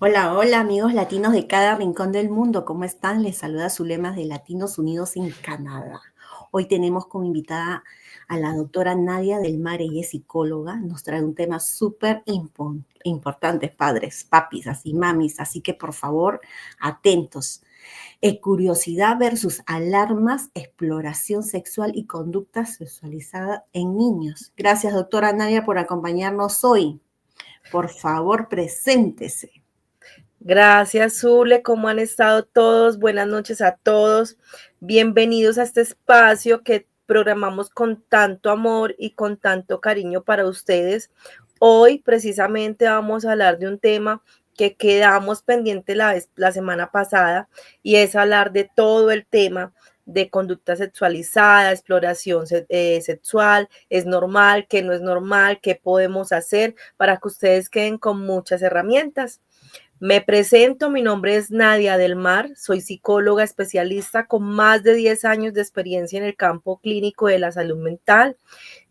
Hola, hola amigos latinos de cada rincón del mundo, ¿cómo están? Les saluda Zulema de Latinos Unidos en Canadá. Hoy tenemos como invitada a la doctora Nadia del Mar, ella es psicóloga, nos trae un tema súper importante, padres, papis, así mamis, así que por favor, atentos. Curiosidad versus alarmas, exploración sexual y conducta sexualizada en niños. Gracias doctora Nadia por acompañarnos hoy. Por favor, preséntese. Gracias, Zule. ¿Cómo han estado todos? Buenas noches a todos. Bienvenidos a este espacio que programamos con tanto amor y con tanto cariño para ustedes. Hoy precisamente vamos a hablar de un tema que quedamos pendiente la semana pasada y es hablar de todo el tema de conducta sexualizada, exploración sexual, es normal, qué no es normal, qué podemos hacer para que ustedes queden con muchas herramientas. Me presento, mi nombre es Nadia del Mar, soy psicóloga especialista con más de 10 años de experiencia en el campo clínico de la salud mental,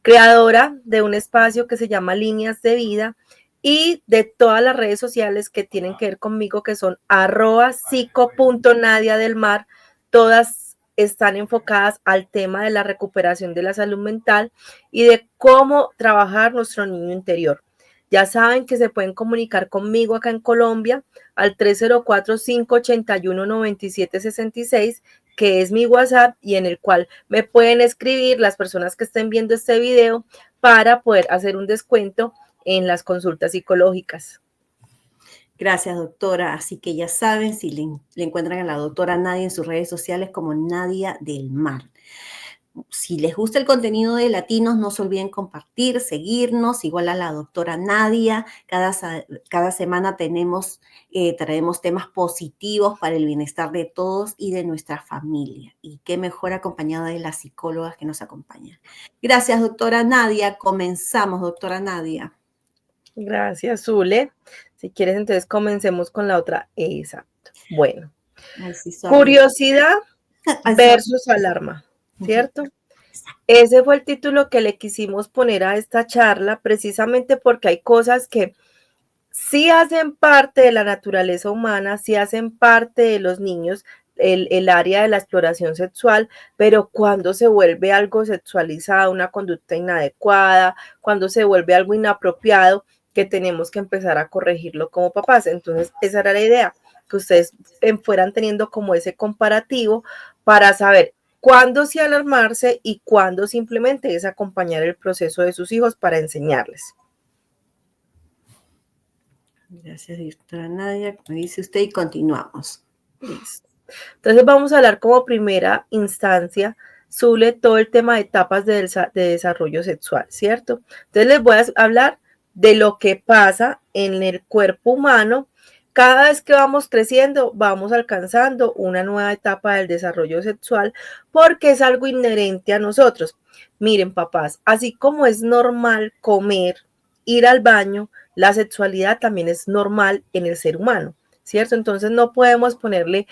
creadora de un espacio que se llama Líneas de Vida y de todas las redes sociales que tienen que ver conmigo, que son @psico.nadiadelmar, todas están enfocadas al tema de la recuperación de la salud mental y de cómo trabajar nuestro niño interior. Ya saben que se pueden comunicar conmigo acá en Colombia al 304-581-9766, que es mi WhatsApp y en el cual me pueden escribir las personas que estén viendo este video para poder hacer un descuento en las consultas psicológicas. Gracias, doctora. Así que ya saben, si le encuentran a la doctora Nadia en sus redes sociales como Nadia del Mar. Si les gusta el contenido de Latinos, no se olviden compartir, seguirnos, igual a la doctora Nadia. Cada semana traemos temas positivos para el bienestar de todos y de nuestra familia. Y qué mejor acompañada de las psicólogas que nos acompañan. Gracias, doctora Nadia. Comenzamos, doctora Nadia. Gracias, Zule. Si quieres, entonces comencemos con la otra. Exacto. Bueno, Ay, sí, sorry. curiosidad Ay, sorry. versus alarma, Ujú. ¿cierto? Ese fue el título que le quisimos poner a esta charla, precisamente porque hay cosas que sí hacen parte de la naturaleza humana, sí hacen parte de los niños, el área de la exploración sexual, pero cuando se vuelve algo sexualizado, una conducta inadecuada, cuando se vuelve algo inapropiado, que tenemos que empezar a corregirlo como papás. Entonces, esa era la idea, que ustedes fueran teniendo como ese comparativo para saber cuándo sí alarmarse y cuándo simplemente es acompañar el proceso de sus hijos para enseñarles. Gracias, doctora Nadia. Como dice usted, y continuamos. Listo. Entonces vamos a hablar como primera instancia sobre todo el tema de etapas de desarrollo sexual, ¿cierto? Entonces les voy a hablar de lo que pasa en el cuerpo humano. Cada vez que vamos creciendo, vamos alcanzando una nueva etapa del desarrollo sexual porque es algo inherente a nosotros. Miren, papás, así como es normal comer, ir al baño, la sexualidad también es normal en el ser humano, ¿cierto? Entonces no podemos ponerle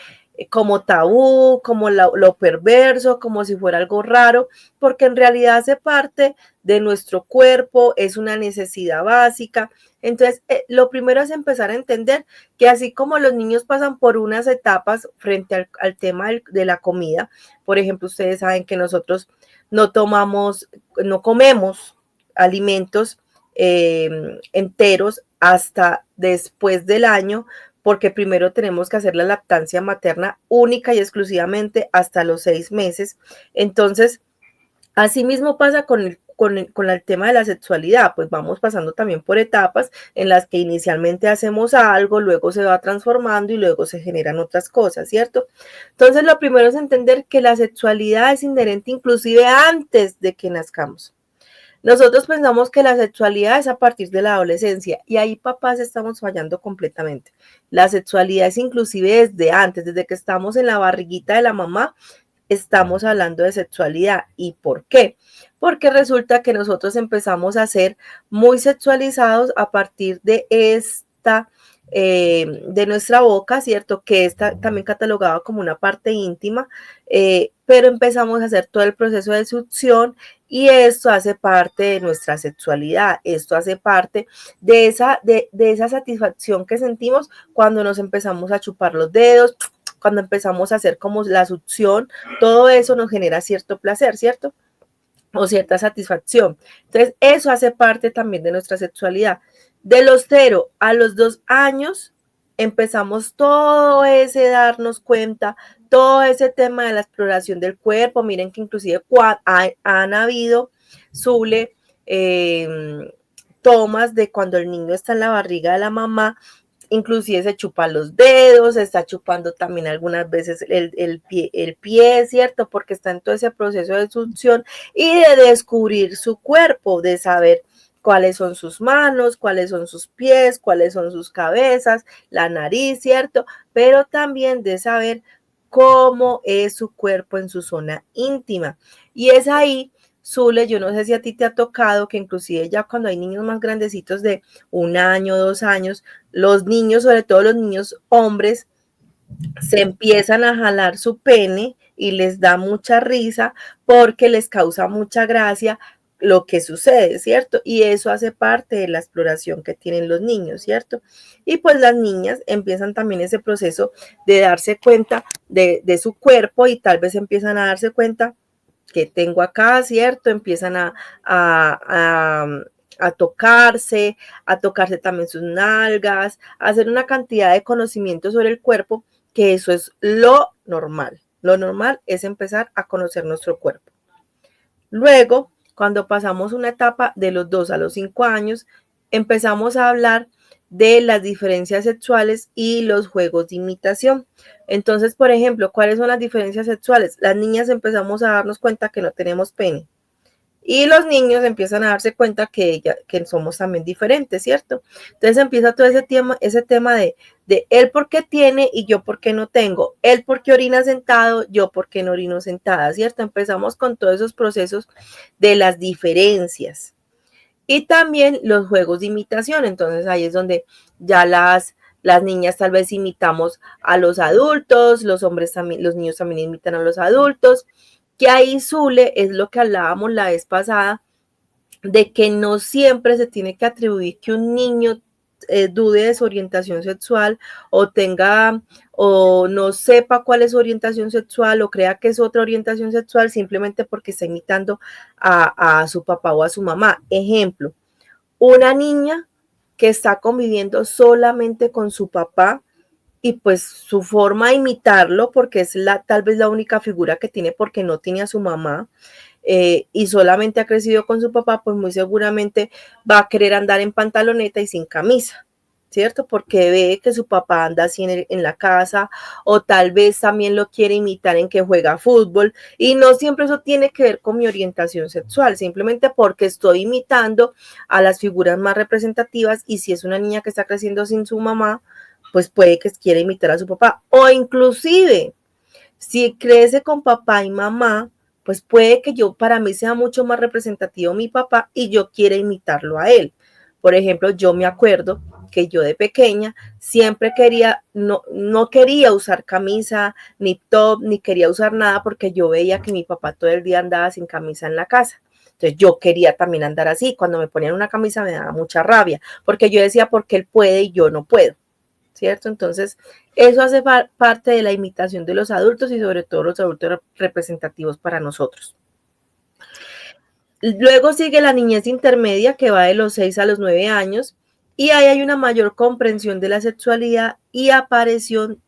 como tabú, como lo perverso, como si fuera algo raro, porque en realidad hace parte de nuestro cuerpo, es una necesidad básica. Entonces, lo primero es empezar a entender que así como los niños pasan por unas etapas frente al tema de la comida, por ejemplo, ustedes saben que nosotros no tomamos, no comemos alimentos enteros hasta después del año, porque primero tenemos que hacer la lactancia materna única y exclusivamente hasta los 6 meses. Entonces, así mismo pasa con el tema de la sexualidad, pues vamos pasando también por etapas en las que inicialmente hacemos algo, luego se va transformando y luego se generan otras cosas, ¿cierto? Entonces, lo primero es entender que la sexualidad es inherente inclusive antes de que nazcamos. Nosotros pensamos que la sexualidad es a partir de la adolescencia y ahí papás estamos fallando completamente. La sexualidad es inclusive desde antes, desde que estamos en la barriguita de la mamá, estamos hablando de sexualidad. ¿Y por qué? Porque resulta que nosotros empezamos a ser muy sexualizados a partir de nuestra boca, ¿cierto? Que está también catalogada como una parte íntima, pero empezamos a hacer todo el proceso de succión Y esto hace parte de nuestra sexualidad, esto hace parte de esa satisfacción que sentimos cuando nos empezamos a chupar los dedos, cuando empezamos a hacer como la succión, todo eso nos genera cierto placer, ¿cierto? O cierta satisfacción. Entonces, eso hace parte también de nuestra sexualidad. De los 0 a los 2 años, empezamos todo ese darnos cuenta, todo ese tema de la exploración del cuerpo. Miren que inclusive han habido, Zule, tomas de cuando el niño está en la barriga de la mamá, inclusive se chupa los dedos, se está chupando también algunas veces el pie, ¿cierto? Porque está en todo ese proceso de succión y de descubrir su cuerpo, de saber cuáles son sus manos, cuáles son sus pies, cuáles son sus cabezas, la nariz, ¿cierto? Pero también de saber cómo es su cuerpo en su zona íntima. Y es ahí, Zule, yo no sé si a ti te ha tocado que inclusive ya cuando hay niños más grandecitos de 1 año, 2 años, los niños, sobre todo los niños hombres, se empiezan a jalar su pene y les da mucha risa porque les causa mucha gracia lo que sucede, ¿cierto? Y eso hace parte de la exploración que tienen los niños, ¿cierto? Y pues las niñas empiezan también ese proceso de darse cuenta de su cuerpo y tal vez empiezan a darse cuenta que tengo acá, ¿cierto? Empiezan a tocarse también sus nalgas, a hacer una cantidad de conocimiento sobre el cuerpo, que eso es lo normal. Lo normal es empezar a conocer nuestro cuerpo. Luego, cuando pasamos una etapa de los 2 a los 5 años, empezamos a hablar de las diferencias sexuales y los juegos de imitación. Entonces, por ejemplo, ¿cuáles son las diferencias sexuales? Las niñas empezamos a darnos cuenta que no tenemos pene. Y los niños empiezan a darse cuenta que somos también diferentes, ¿cierto? Entonces empieza todo ese tema de él por qué tiene y yo por qué no tengo. Él por qué orina sentado, yo por qué no orino sentada, ¿cierto? Empezamos con todos esos procesos de las diferencias. Y también los juegos de imitación. Entonces ahí es donde ya las niñas tal vez imitamos a los adultos, los hombres también, los niños también imitan a los adultos. Que ahí, Zule, es lo que hablábamos la vez pasada, de que no siempre se tiene que atribuir que un niño dude de su orientación sexual o tenga o no sepa cuál es su orientación sexual o crea que es otra orientación sexual simplemente porque está imitando a su papá o a su mamá. Ejemplo, una niña que está conviviendo solamente con su papá y pues su forma de imitarlo, porque es tal vez la única figura que tiene porque no tiene a su mamá y solamente ha crecido con su papá, pues muy seguramente va a querer andar en pantaloneta y sin camisa, ¿cierto? Porque ve que su papá anda así en la casa o tal vez también lo quiere imitar en que juega fútbol y no siempre eso tiene que ver con mi orientación sexual, simplemente porque estoy imitando a las figuras más representativas y si es una niña que está creciendo sin su mamá, pues puede que quiera imitar a su papá. O inclusive, si crece con papá y mamá, pues puede que para mí sea mucho más representativo mi papá y yo quiera imitarlo a él. Por ejemplo, yo me acuerdo que yo de pequeña siempre no quería usar camisa, ni top, ni quería usar nada porque yo veía que mi papá todo el día andaba sin camisa en la casa. Entonces yo quería también andar así. Cuando me ponían una camisa me daba mucha rabia porque yo decía, porque él puede y yo no puedo. ¿Cierto? Entonces, eso hace parte de la imitación de los adultos y sobre todo los adultos representativos para nosotros. Luego sigue la niñez intermedia que va de los 6 a los 9 años y ahí hay una mayor comprensión de la sexualidad y aparición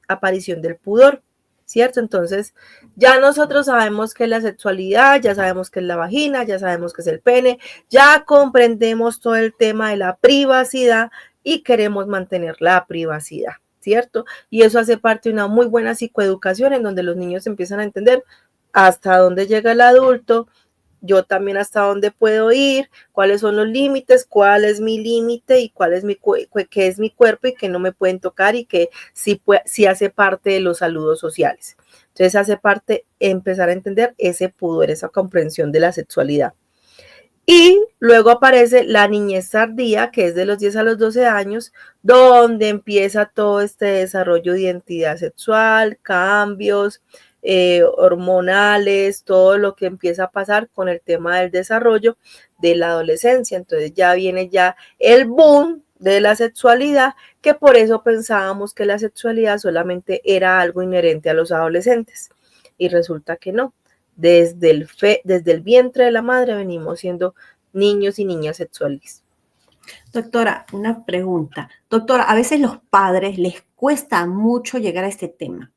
del pudor, ¿cierto? Entonces, ya nosotros sabemos qué es la sexualidad, ya sabemos qué es la vagina, ya sabemos qué es el pene, ya comprendemos todo el tema de la privacidad y queremos mantener la privacidad, ¿cierto? Y eso hace parte de una muy buena psicoeducación en donde los niños empiezan a entender hasta dónde llega el adulto, yo también hasta dónde puedo ir, cuáles son los límites, cuál es mi límite y cuál es qué es mi cuerpo y qué no me pueden tocar y que sí hace parte de los saludos sociales. Entonces hace parte empezar a entender ese pudor, esa comprensión de la sexualidad. Y luego aparece la niñez tardía, que es de los 10 a los 12 años, donde empieza todo este desarrollo de identidad sexual, cambios, hormonales, todo lo que empieza a pasar con el tema del desarrollo de la adolescencia. Entonces ya viene ya el boom de la sexualidad, que por eso pensábamos que la sexualidad solamente era algo inherente a los adolescentes. Y resulta que no. Desde el vientre de la madre venimos siendo niños y niñas sexuales. Doctora, una pregunta. Doctora, a veces los padres les cuesta mucho llegar a este tema,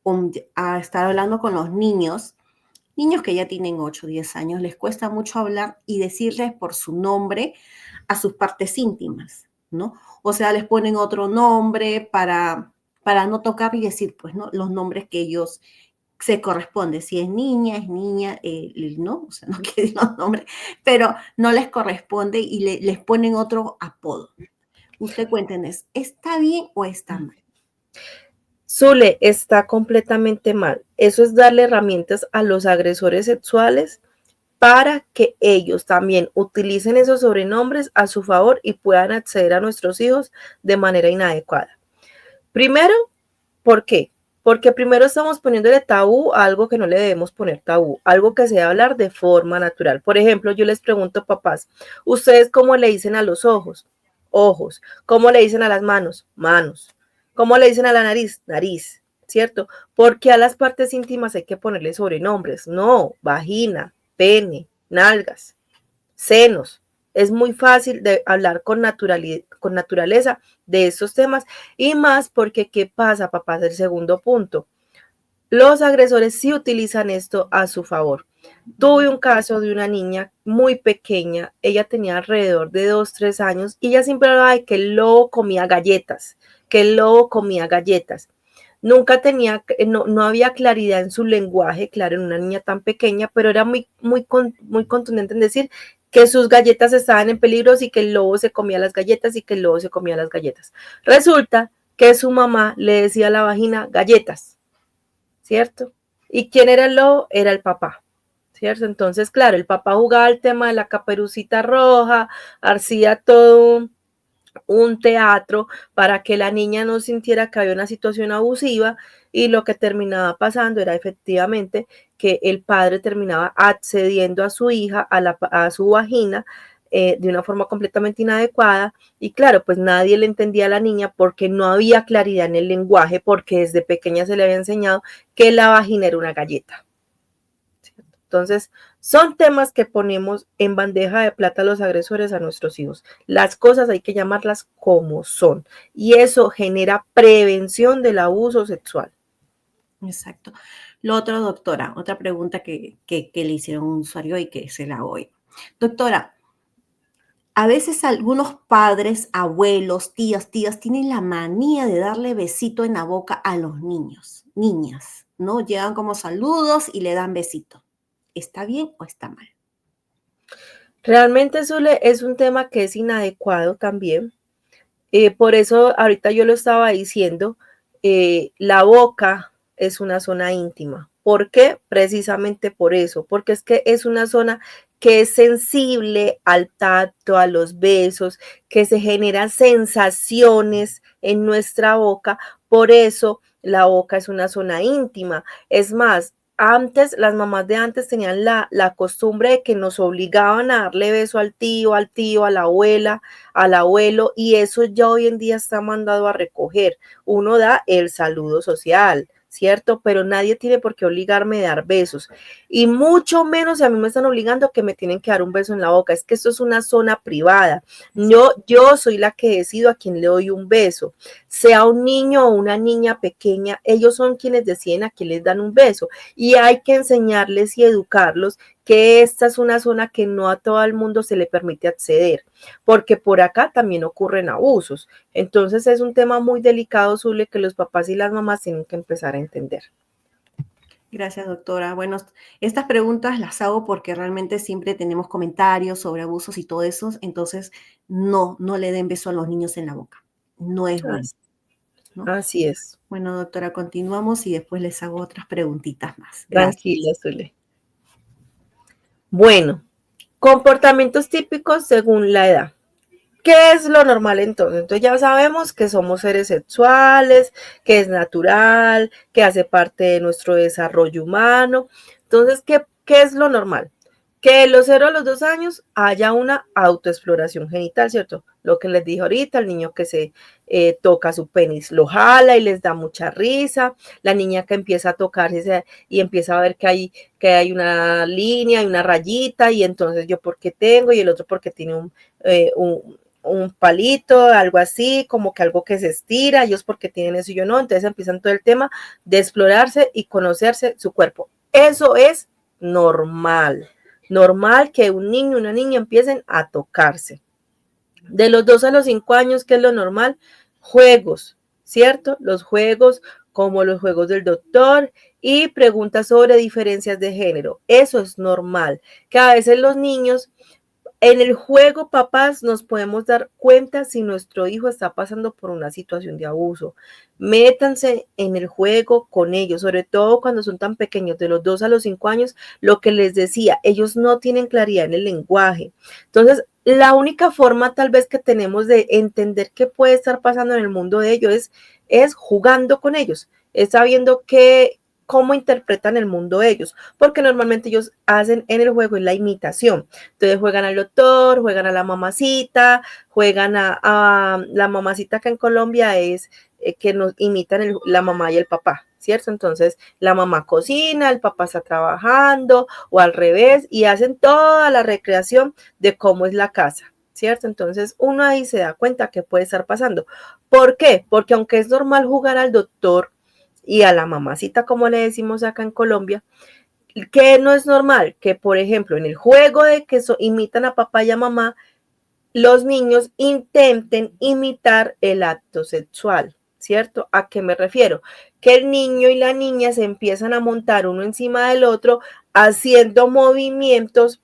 a estar hablando con los niños que ya tienen 8 o 10 años, les cuesta mucho hablar y decirles por su nombre a sus partes íntimas, ¿no? O sea, les ponen otro nombre para no tocar y decir, pues, ¿no? Los nombres que ellos se corresponde. Si es niña, ¿no? O sea, no quiero decir los nombres, pero no les corresponde y les ponen otro apodo. Usted cuéntenos, ¿está bien o está mal? Zule, está completamente mal. Eso es darle herramientas a los agresores sexuales para que ellos también utilicen esos sobrenombres a su favor y puedan acceder a nuestros hijos de manera inadecuada. Primero, ¿por qué? Porque primero estamos poniéndole tabú a algo que no le debemos poner tabú, algo que se debe hablar de forma natural. Por ejemplo, yo les pregunto, papás, ¿ustedes cómo le dicen a los ojos? Ojos. ¿Cómo le dicen a las manos? Manos. ¿Cómo le dicen a la nariz? Nariz, ¿cierto? Porque a las partes íntimas hay que ponerle sobrenombres. No, vagina, pene, nalgas, senos. Es muy fácil de hablar con naturaleza de estos temas y más porque, ¿qué pasa, papá? El segundo punto. Los agresores sí utilizan esto a su favor. Tuve un caso de una niña muy pequeña, ella tenía alrededor de 2, 3 años y ella siempre hablaba de que el lobo comía galletas, que el lobo comía galletas. Nunca tenía, no había claridad en su lenguaje, claro, en una niña tan pequeña, pero era muy contundente en decir que sus galletas estaban en peligro y que el lobo se comía las galletas y que el lobo se comía las galletas. Resulta que su mamá le decía a la vagina galletas, ¿cierto? ¿Y quién era el lobo? Era el papá, ¿cierto? Entonces, claro, el papá jugaba el tema de la caperucita roja, hacía todo un teatro para que la niña no sintiera que había una situación abusiva y lo que terminaba pasando era efectivamente que el padre terminaba accediendo a su hija, a su vagina, de una forma completamente inadecuada y claro, pues nadie le entendía a la niña porque no había claridad en el lenguaje, porque desde pequeña se le había enseñado que la vagina era una galleta. Entonces, son temas que ponemos en bandeja de plata a los agresores a nuestros hijos. Las cosas hay que llamarlas como son y eso genera prevención del abuso sexual. Exacto. Lo otro, doctora, otra pregunta que le hicieron a un usuario y que se la hago hoy. Doctora, a veces algunos padres, abuelos, tías, tienen la manía de darle besito en la boca a los niños, niñas, ¿no? Llegan como saludos y le dan besito. ¿Está bien o está mal? Realmente Zule, es un tema que es inadecuado también. Por eso ahorita yo lo estaba diciendo, la boca es una zona íntima. ¿Por qué? Precisamente por eso, porque es que es una zona que es sensible al tacto, a los besos, que se generan sensaciones en nuestra boca, por eso la boca es una zona íntima. Es más, antes, las mamás de antes tenían la costumbre de que nos obligaban a darle beso al tío, a la abuela, al abuelo, y eso ya hoy en día está mandado a recoger. Uno da el saludo social, ¿cierto? Pero nadie tiene por qué obligarme a dar besos. Y mucho menos si a mí me están obligando que me tienen que dar un beso en la boca. Es que esto es una zona privada. Yo soy la que decido a quién le doy un beso. Sea un niño o una niña pequeña, ellos son quienes deciden a quién les dan un beso. Y hay que enseñarles y educarlos que esta es una zona que no a todo el mundo se le permite acceder, porque por acá también ocurren abusos. Entonces es un tema muy delicado, Zule, que los papás y las mamás tienen que empezar a entender. Gracias, doctora. Bueno, estas preguntas las hago porque realmente siempre tenemos comentarios sobre abusos y todo eso, entonces no le den beso a los niños en la boca. No es bueno, ¿no? Así es. Bueno, doctora, continuamos y después les hago otras preguntitas más. Gracias. Tranquila, Zule. Bueno, comportamientos típicos según la edad. ¿Qué es lo normal entonces? Entonces ya sabemos que somos seres sexuales, que es natural, que hace parte de nuestro desarrollo humano. Entonces, ¿qué es lo normal? Que de los 0 a los 2 años haya una autoexploración genital, ¿cierto? Lo que les dije ahorita, el niño que se toca su penis lo jala y les da mucha risa, la niña que empieza a tocarse y empieza a ver que hay una línea y una rayita y entonces yo por qué tengo y el otro porque tiene un palito, algo así, como que algo que se estira, ellos porque tienen eso y yo no, entonces empiezan todo el tema de explorarse y conocerse su cuerpo. Eso es normal, normal que un niño y una niña empiecen a tocarse. De los 2 a los 5 años, ¿qué es lo normal? Juegos, ¿cierto? Los juegos como los juegos del doctor y preguntas sobre diferencias de género. Eso es normal, que a veces los niños en el juego, papás, nos podemos dar cuenta si nuestro hijo está pasando por una situación de abuso. Métanse en el juego con ellos, sobre todo cuando son tan pequeños, de los 2 a los 5 años, lo que les decía, ellos no tienen claridad en el lenguaje. Entonces, la única forma tal vez que tenemos de entender qué puede estar pasando en el mundo de ellos es jugando con ellos, es sabiendo cómo interpretan el mundo ellos, porque normalmente ellos hacen en el juego la imitación. Entonces juegan al doctor, juegan a la mamacita, juegan a la mamacita que en Colombia es que nos imitan la mamá y el papá, ¿cierto? Entonces la mamá cocina, el papá está trabajando o al revés y hacen toda la recreación de cómo es la casa, ¿cierto? Entonces uno ahí se da cuenta que puede estar pasando. ¿Por qué? Porque aunque es normal jugar al doctor y a la mamacita, como le decimos acá en Colombia, que no es normal que, por ejemplo, en el juego de que imitan a papá y a mamá, los niños intenten imitar el acto sexual, ¿cierto? ¿A qué me refiero? Que el niño y la niña se empiezan a montar uno encima del otro, haciendo movimientos,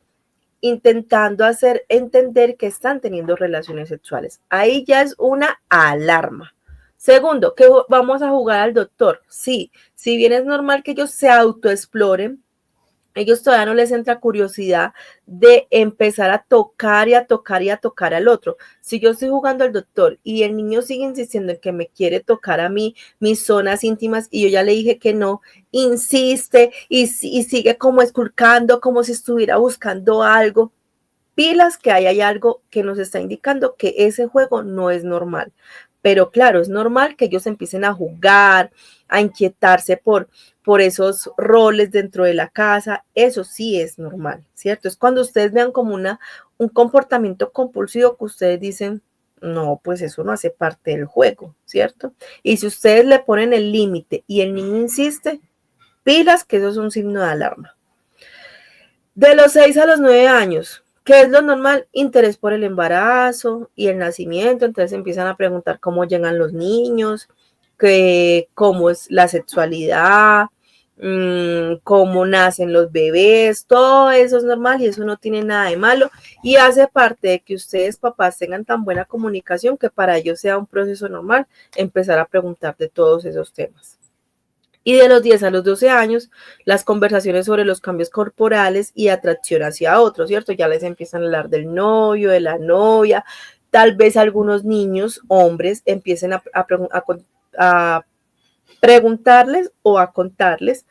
intentando hacer entender que están teniendo relaciones sexuales. Ahí ya es una alarma. Segundo, que vamos a jugar al doctor. Sí, si bien es normal que ellos se autoexploren, ellos todavía no les entra curiosidad de empezar a tocar y a tocar y a tocar al otro. Si yo estoy jugando al doctor y el niño sigue insistiendo en que me quiere tocar a mí, mis zonas íntimas, y yo ya le dije que no, insiste y sigue como esculcando, como si estuviera buscando algo, pilas que hay algo que nos está indicando que ese juego no es normal. Pero claro, es normal que ellos empiecen a jugar, a inquietarse por esos roles dentro de la casa. Eso sí es normal, ¿cierto? Es cuando ustedes vean como un comportamiento compulsivo que ustedes dicen, no, pues eso no hace parte del juego, ¿cierto? Y si ustedes le ponen el límite y el niño insiste, pilas que eso es un signo de alarma. De los 6 a los 9 años, ¿qué es lo normal? Interés por el embarazo y el nacimiento. Entonces empiezan a preguntar cómo llegan los niños, cómo es la sexualidad, cómo nacen los bebés. Todo eso es normal y eso no tiene nada de malo. Y hace parte de que ustedes, papás, tengan tan buena comunicación que para ellos sea un proceso normal empezar a preguntar de todos esos temas. Y de los 10 a los 12 años, las conversaciones sobre los cambios corporales y atracción hacia otros, ¿cierto? Ya les empiezan a hablar del novio, de la novia. Tal vez algunos niños, hombres, empiecen a preguntarles o a contarles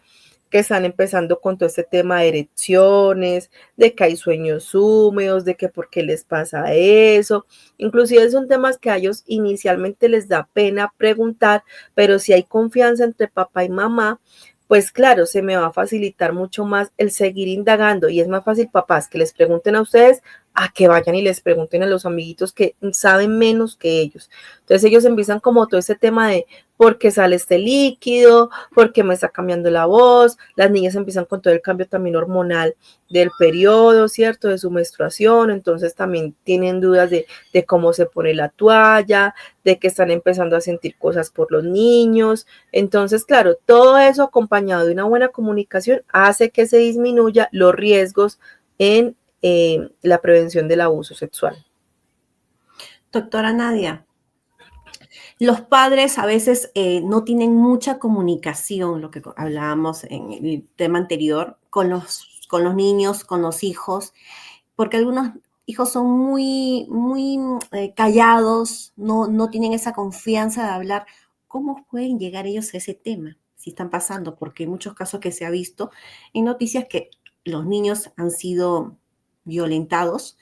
que están empezando con todo este tema de erecciones, de que hay sueños húmedos, de que por qué les pasa eso. Inclusive son temas que a ellos inicialmente les da pena preguntar, pero si hay confianza entre papá y mamá, pues claro, se me va a facilitar mucho más el seguir indagando y es más fácil, papás, que les pregunten a ustedes a que vayan y les pregunten a los amiguitos que saben menos que ellos. Entonces ellos empiezan como todo ese tema de por qué sale este líquido, por qué me está cambiando la voz. Las niñas empiezan con todo el cambio también hormonal del periodo, ¿cierto? De su menstruación. Entonces también tienen dudas de cómo se pone la toalla, de que están empezando a sentir cosas por los niños. Entonces, claro, todo eso acompañado de una buena comunicación hace que se disminuya los riesgos en la prevención del abuso sexual. Doctora Nadia, los padres a veces no tienen mucha comunicación, lo que hablábamos en el tema anterior, con los niños, con los hijos, porque algunos hijos son muy callados, no tienen esa confianza de hablar, ¿cómo pueden llegar ellos a ese tema? Si están pasando, porque hay muchos casos que se ha visto en noticias que los niños han sido violentados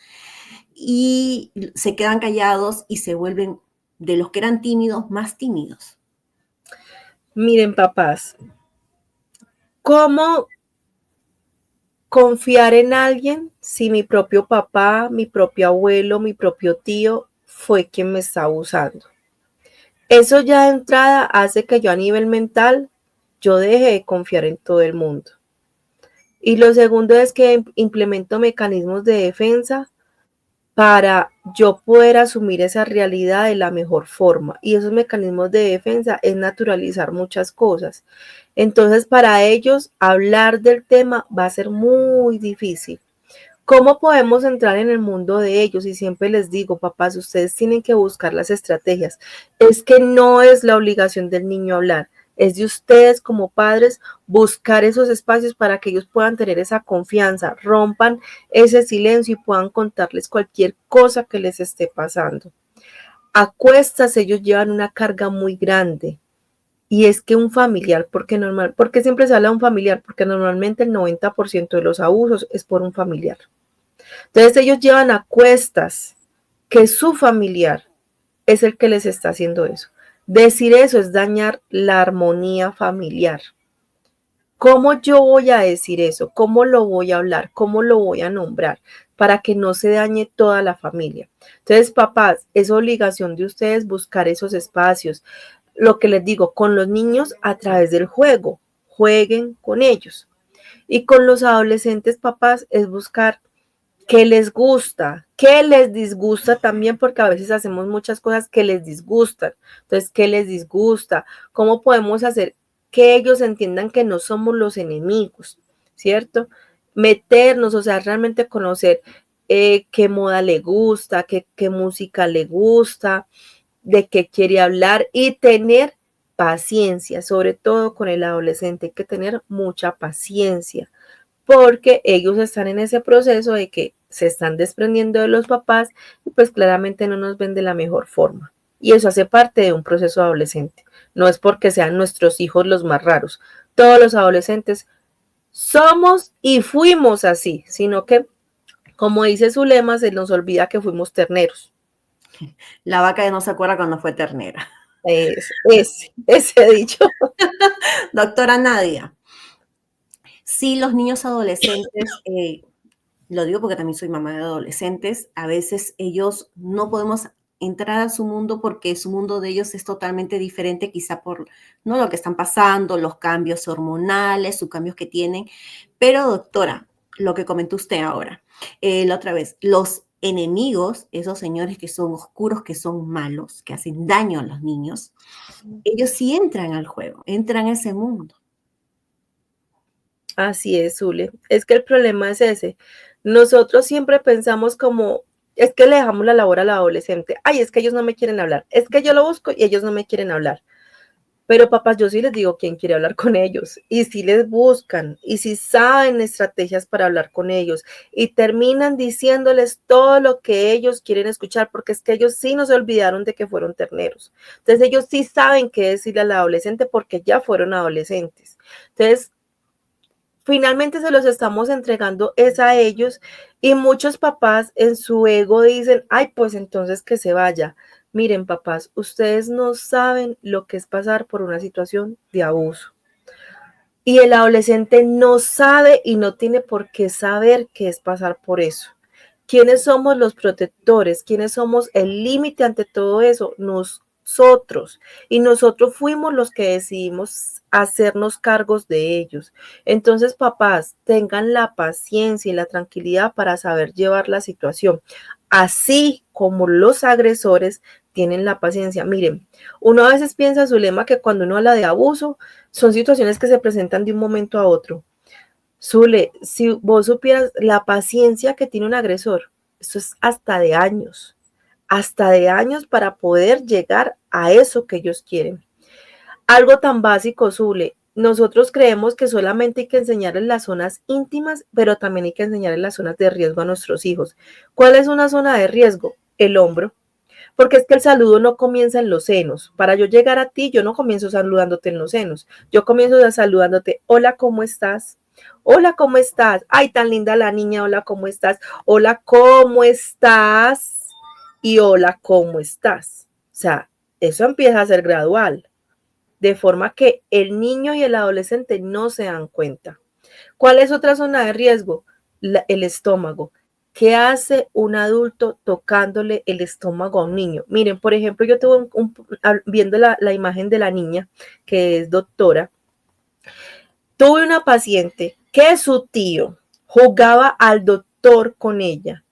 y se quedan callados y se vuelven de los que eran tímidos más tímidos. Miren, papás, ¿cómo confiar en alguien si mi propio papá, mi propio abuelo, mi propio tío fue quien me está abusando? Eso ya de entrada hace que yo a nivel mental, yo deje de confiar en todo el mundo. Y lo segundo es que implemento mecanismos de defensa para yo poder asumir esa realidad de la mejor forma. Y esos mecanismos de defensa es naturalizar muchas cosas. Entonces, para ellos, hablar del tema va a ser muy difícil. ¿Cómo podemos entrar en el mundo de ellos? Y siempre les digo, papás, ustedes tienen que buscar las estrategias. Es que no es la obligación del niño hablar, es de ustedes como padres buscar esos espacios para que ellos puedan tener esa confianza, rompan ese silencio y puedan contarles cualquier cosa que les esté pasando. A cuestas ellos llevan una carga muy grande. Y es que un familiar, porque siempre se habla de un familiar, porque normalmente el 90% de los abusos es por un familiar. Entonces ellos llevan a cuestas que su familiar es el que les está haciendo eso. Decir eso es dañar la armonía familiar. ¿Cómo yo voy a decir eso? ¿Cómo lo voy a hablar? ¿Cómo lo voy a nombrar? Para que no se dañe toda la familia. Entonces, papás, es obligación de ustedes buscar esos espacios. Lo que les digo, con los niños a través del juego. Jueguen con ellos. Y con los adolescentes, papás, es buscar qué les gusta, qué les disgusta también, porque a veces hacemos muchas cosas que les disgustan. Entonces, ¿qué les disgusta? ¿Cómo podemos hacer que ellos entiendan que no somos los enemigos? ¿Cierto? Meternos, o sea, realmente conocer qué moda le gusta, qué música le gusta, de qué quiere hablar y tener paciencia, sobre todo con el adolescente, hay que tener mucha paciencia porque ellos están en ese proceso de que se están desprendiendo de los papás y pues claramente no nos ven de la mejor forma. Y eso hace parte de un proceso adolescente. No es porque sean nuestros hijos los más raros. Todos los adolescentes somos y fuimos así, sino que, como dice su lema, se nos olvida que fuimos terneros. La vaca ya no se acuerda cuando fue ternera. Ese dicho. Doctora Nadia, sí, los niños adolescentes, lo digo porque también soy mamá de adolescentes, a veces ellos no podemos entrar a su mundo porque su mundo de ellos es totalmente diferente, quizá por no lo que están pasando, los cambios hormonales, sus cambios que tienen. Pero doctora, lo que comentó usted ahora, la otra vez, los enemigos, esos señores que son oscuros, que son malos, que hacen daño a los niños, ellos sí entran al juego, entran a ese mundo. Así es, Zule. Es que el problema es ese. Nosotros siempre pensamos como, es que le dejamos la labor al adolescente. Ay, es que ellos no me quieren hablar. Es que yo lo busco y ellos no me quieren hablar. Pero papás, yo sí les digo quién quiere hablar con ellos. Y si les buscan, y si saben estrategias para hablar con ellos, y terminan diciéndoles todo lo que ellos quieren escuchar, porque es que ellos sí no se olvidaron de que fueron terneros. Entonces ellos sí saben qué decirle al adolescente porque ya fueron adolescentes. Entonces, finalmente se los estamos entregando es a ellos y muchos papás en su ego dicen, ay, pues entonces que se vaya. Miren, papás, ustedes no saben lo que es pasar por una situación de abuso. Y el adolescente no sabe y no tiene por qué saber qué es pasar por eso. ¿Quiénes somos los protectores? ¿Quiénes somos el límite ante todo eso? Nosotros. Y nosotros fuimos los que decidimos hacernos cargos de ellos. Entonces, papás, tengan la paciencia y la tranquilidad para saber llevar la situación. Así como los agresores tienen la paciencia. Miren, uno a veces piensa, Zulema, que cuando uno habla de abuso, son situaciones que se presentan de un momento a otro. Zule, si vos supieras la paciencia que tiene un agresor, eso es hasta de años para poder llegar a eso que ellos quieren. Algo tan básico, Zule, nosotros creemos que solamente hay que enseñarles las zonas íntimas, pero también hay que enseñarles las zonas de riesgo a nuestros hijos. ¿Cuál es una zona de riesgo? El hombro. Porque es que el saludo no comienza en los senos. Para yo llegar a ti, yo no comienzo saludándote en los senos. Yo comienzo saludándote, hola, ¿cómo estás? Hola, ¿cómo estás? Ay, tan linda la niña, hola, ¿cómo estás? Hola, ¿cómo estás? Y hola, ¿cómo estás? O sea, eso empieza a ser gradual, de forma que el niño y el adolescente no se dan cuenta. ¿Cuál es otra zona de riesgo? El estómago. ¿Qué hace un adulto tocándole el estómago a un niño? Miren, por ejemplo, yo tuve viendo la imagen de la niña, que es doctora, tuve una paciente que su tío jugaba al doctor con ella.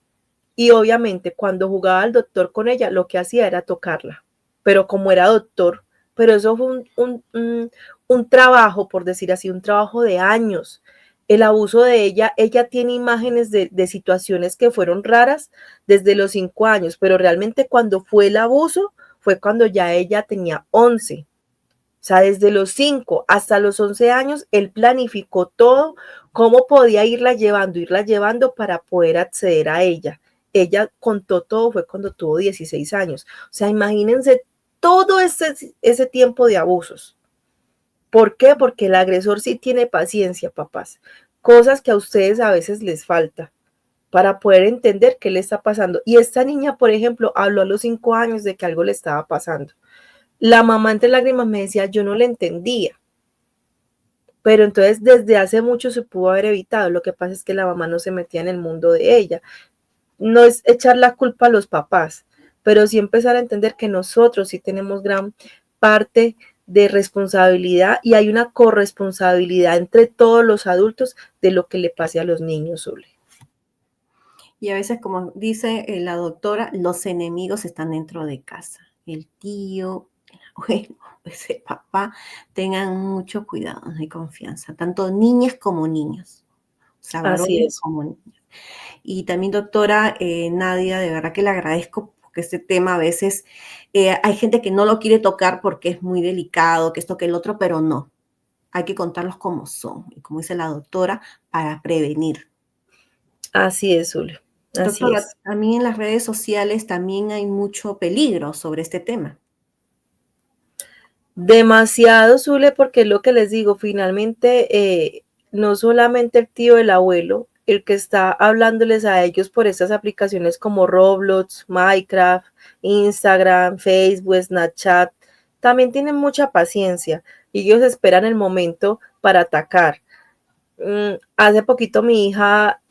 Y obviamente cuando jugaba al doctor con ella, lo que hacía era tocarla. Pero como era doctor, pero eso fue un trabajo, por decir así, un trabajo de años. El abuso de ella tiene imágenes de situaciones que fueron raras desde los 5 años, pero realmente cuando fue el abuso fue cuando ya ella tenía 11. O sea, desde los 5 hasta los 11 años, él planificó todo, cómo podía irla llevando para poder acceder a ella. Ella contó todo, fue cuando tuvo 16 años. O sea, imagínense todo ese tiempo de abusos. ¿Por qué? Porque el agresor sí tiene paciencia, papás. Cosas que a ustedes a veces les falta para poder entender qué le está pasando. Y esta niña, por ejemplo, habló a los 5 años de que algo le estaba pasando. La mamá entre lágrimas me decía, yo no le entendía, pero entonces desde hace mucho se pudo haber evitado. Lo que pasa es que la mamá no se metía en el mundo de ella. No es echar la culpa a los papás, pero sí empezar a entender que nosotros sí tenemos gran parte de responsabilidad y hay una corresponsabilidad entre todos los adultos de lo que le pase a los niños, Ule. Y a veces, como dice la doctora, los enemigos están dentro de casa. El tío, el abuelo, ese papá, tengan mucho cuidado y confianza, tanto niñas como niños, o sea, Así varones es. como niñas. Y también, doctora Nadia, de verdad que le agradezco porque este tema a veces hay gente que no lo quiere tocar porque es muy delicado, que esto, que el otro, pero no. Hay que contarlos como son, y como dice la doctora, para prevenir. Así es, Ule. Así Doctora, es. a mí en las redes sociales también hay mucho peligro sobre este tema. Demasiado, Zule, porque es lo que les digo, finalmente no solamente el tío, el abuelo, el que está hablándoles a ellos por estas aplicaciones como Roblox, Minecraft, Instagram, Facebook, Snapchat, también tienen mucha paciencia y ellos esperan el momento para atacar. Hace poquito mi hija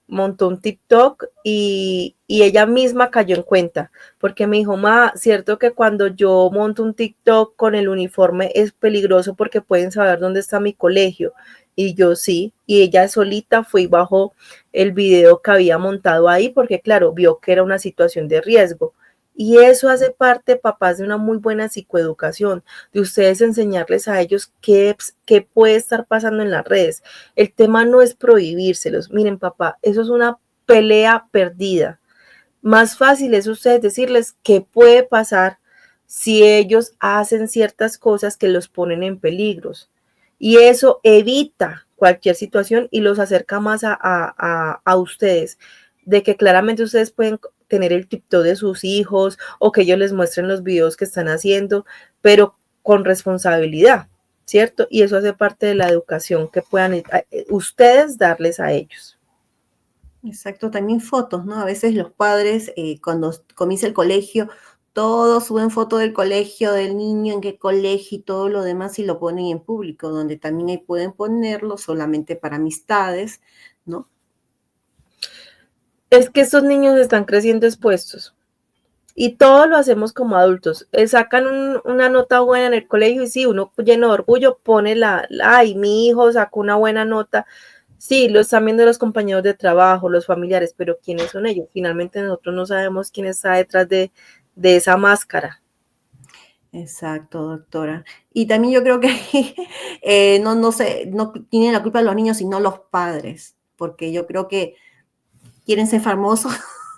montó un TikTok y ella misma cayó en cuenta, porque me dijo, ma, cierto que cuando yo monto un TikTok con el uniforme es peligroso porque pueden saber dónde está mi colegio. Y yo sí, y ella solita fue y bajó el video que había montado ahí, porque claro, vio que era una situación de riesgo. Y eso hace parte, papás, de una muy buena psicoeducación, de ustedes enseñarles a ellos qué puede estar pasando en las redes. El tema no es prohibírselos. Miren, papá, eso es una pelea perdida. Más fácil es ustedes decirles qué puede pasar si ellos hacen ciertas cosas que los ponen en peligros. Y eso evita cualquier situación y los acerca más a ustedes, de que claramente ustedes pueden tener el TikTok de sus hijos o que ellos les muestren los videos que están haciendo, pero con responsabilidad, ¿cierto? Y eso hace parte de la educación que puedan ustedes darles a ellos. Exacto, también fotos, ¿no? A veces los padres, cuando comienza el colegio, todos suben fotos del colegio, del niño, en qué colegio y todo lo demás y lo ponen en público, donde también ahí pueden ponerlo solamente para amistades, ¿no? Es que estos niños están creciendo expuestos. Y todo lo hacemos como adultos. Sacan una nota buena en el colegio y sí, uno lleno de orgullo pone ay, mi hijo sacó una buena nota. Sí, lo están viendo los compañeros de trabajo, los familiares, pero ¿quiénes son ellos? Finalmente nosotros no sabemos quién está detrás de esa máscara. Exacto, doctora. Y también yo creo que no sé, no tienen la culpa los niños, sino los padres, porque yo creo que quieren ser famosos,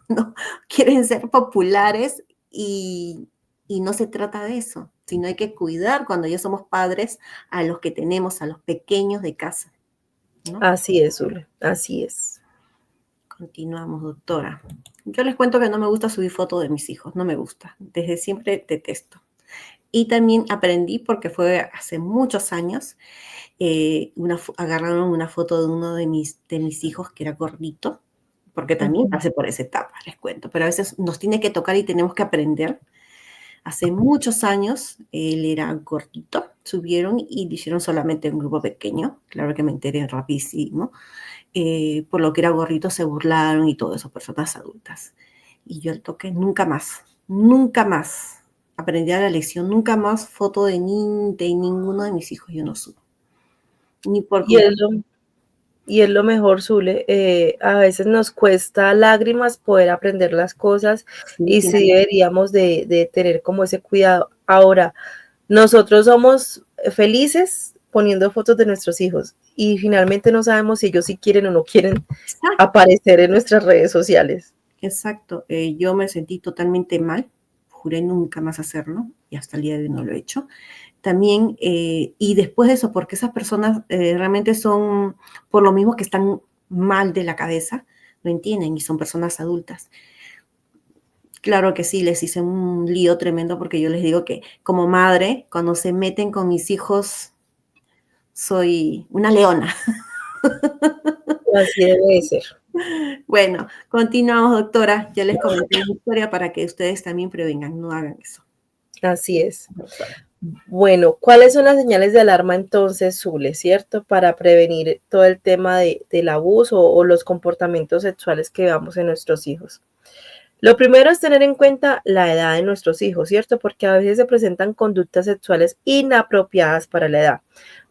¿no? Quieren ser populares y Y no se trata de eso, sino hay que cuidar cuando ya somos padres a los que tenemos, a los pequeños de casa, ¿no? Así es, Zule, así es. Continuamos, doctora. Yo les cuento que no me gusta subir fotos de mis hijos, no me gusta. Desde siempre detesto. Y también aprendí, porque fue hace muchos años, agarraron una foto de uno de mis hijos que era gordito, porque también pasé por esa etapa, les cuento. Pero a veces nos tiene que tocar y tenemos que aprender. Hace muchos años él era gordito, subieron y lo hicieron solamente en un grupo pequeño. Claro que me enteré rapidísimo. Por lo que era gordito se burlaron y todo eso, personas adultas. Y yo al toque nunca más, nunca más. Aprendí a la lección, nunca más foto de ninguno de mis hijos yo no subo. Ni por Y es lo mejor, Zule. A veces nos cuesta lágrimas poder aprender las cosas y sí deberíamos de tener como ese cuidado. Ahora, nosotros somos felices poniendo fotos de nuestros hijos y finalmente no sabemos si ellos sí quieren o no quieren aparecer en nuestras redes sociales. Exacto. Yo me sentí totalmente mal. Juré nunca más hacerlo y hasta el día de hoy no lo he hecho. También, y después de eso, porque esas personas realmente son, por lo mismo que están mal de la cabeza, no entienden y son personas adultas. Claro que sí, les hice un lío tremendo porque yo les digo que como madre, cuando se meten con mis hijos, soy una leona. Así debe de ser. Bueno, continuamos, doctora. Ya les comenté una historia para que ustedes también prevengan, no hagan eso. Así es. Bueno, ¿cuáles son las señales de alarma entonces, Zule, cierto? Para prevenir todo el tema del abuso o los comportamientos sexuales que veamos en nuestros hijos. Lo primero es tener en cuenta la edad de nuestros hijos, ¿cierto? Porque a veces se presentan conductas sexuales inapropiadas para la edad.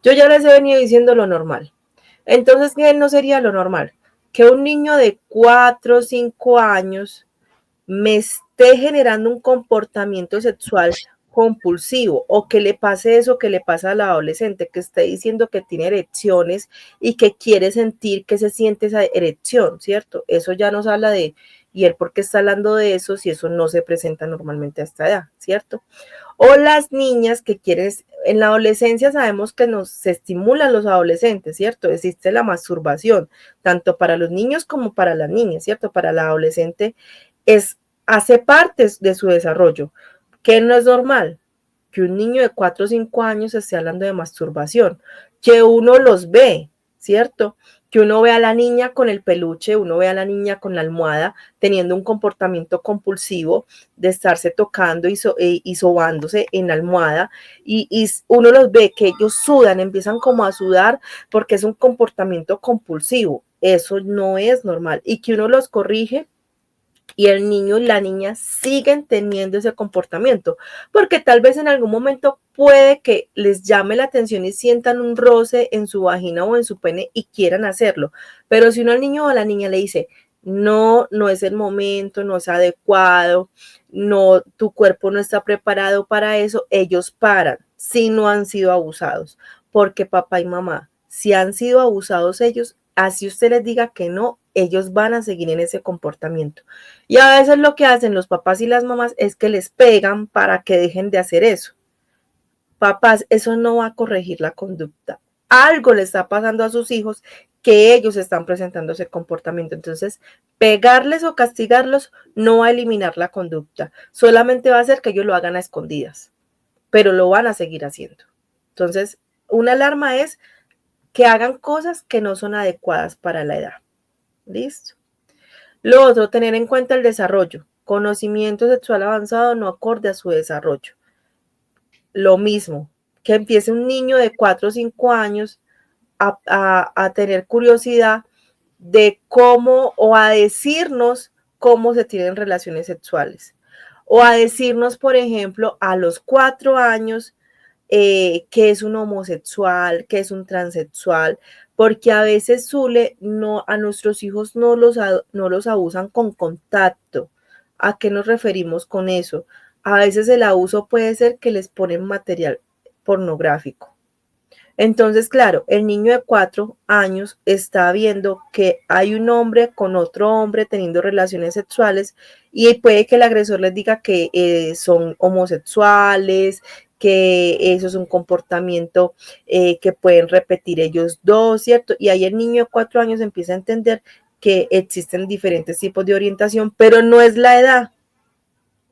Yo ya les he venido diciendo lo normal. Entonces, ¿qué no sería lo normal? Que un niño de 4 o 5 años me esté generando un comportamiento sexual compulsivo o que le pase eso que le pasa al adolescente, que esté diciendo que tiene erecciones y que quiere sentir que se siente esa erección, ¿cierto? Eso ya nos habla de, ¿y él por qué está hablando de eso si eso no se presenta normalmente a esta edad, ¿cierto? O las niñas que quieren, en la adolescencia sabemos que se estimulan los adolescentes, ¿cierto? Existe la masturbación, tanto para los niños como para las niñas, ¿cierto? Para la adolescente hace parte de su desarrollo, que no es normal que un niño de 4 o 5 años esté hablando de masturbación, que uno los ve, ¿cierto? Que uno ve a la niña con el peluche, uno ve a la niña con la almohada, teniendo un comportamiento compulsivo de estarse tocando y sobándose en la almohada, y uno los ve que ellos sudan, empiezan como a sudar porque es un comportamiento compulsivo. Eso no es normal, y que uno los corrige y el niño y la niña siguen teniendo ese comportamiento, porque tal vez en algún momento puede que les llame la atención y sientan un roce en su vagina o en su pene y quieran hacerlo, pero si uno al niño o a la niña le dice, no, no es el momento, no es adecuado, no, tu cuerpo no está preparado para eso, ellos paran, si no han sido abusados, porque papá y mamá, si han sido abusados ellos, así usted les diga que no, ellos van a seguir en ese comportamiento. Y a veces lo que hacen los papás y las mamás es que les pegan para que dejen de hacer eso. Papás, eso no va a corregir la conducta. Algo le está pasando a sus hijos que ellos están presentando ese comportamiento. Entonces, pegarles o castigarlos no va a eliminar la conducta. Solamente va a hacer que ellos lo hagan a escondidas, pero lo van a seguir haciendo. Entonces, una alarma es que hagan cosas que no son adecuadas para la edad. ¿Listo? Lo otro, tener en cuenta el desarrollo. Conocimiento sexual avanzado no acorde a su desarrollo. Lo mismo, que empiece un niño de 4 o 5 años a tener curiosidad de cómo o a decirnos cómo se tienen relaciones sexuales. O a decirnos, por ejemplo, a los 4 años, qué es un homosexual, qué es un transexual, porque a veces, Zule, no, a nuestros hijos no los abusan con contacto. ¿A qué nos referimos con eso? A veces el abuso puede ser que les ponen material pornográfico. Entonces, claro, el niño de 4 años está viendo que hay un hombre con otro hombre teniendo relaciones sexuales y puede que el agresor les diga que son homosexuales, que eso es un comportamiento que pueden repetir ellos dos, ¿cierto? Y ahí el niño de 4 años empieza a entender que existen diferentes tipos de orientación, pero no es la edad,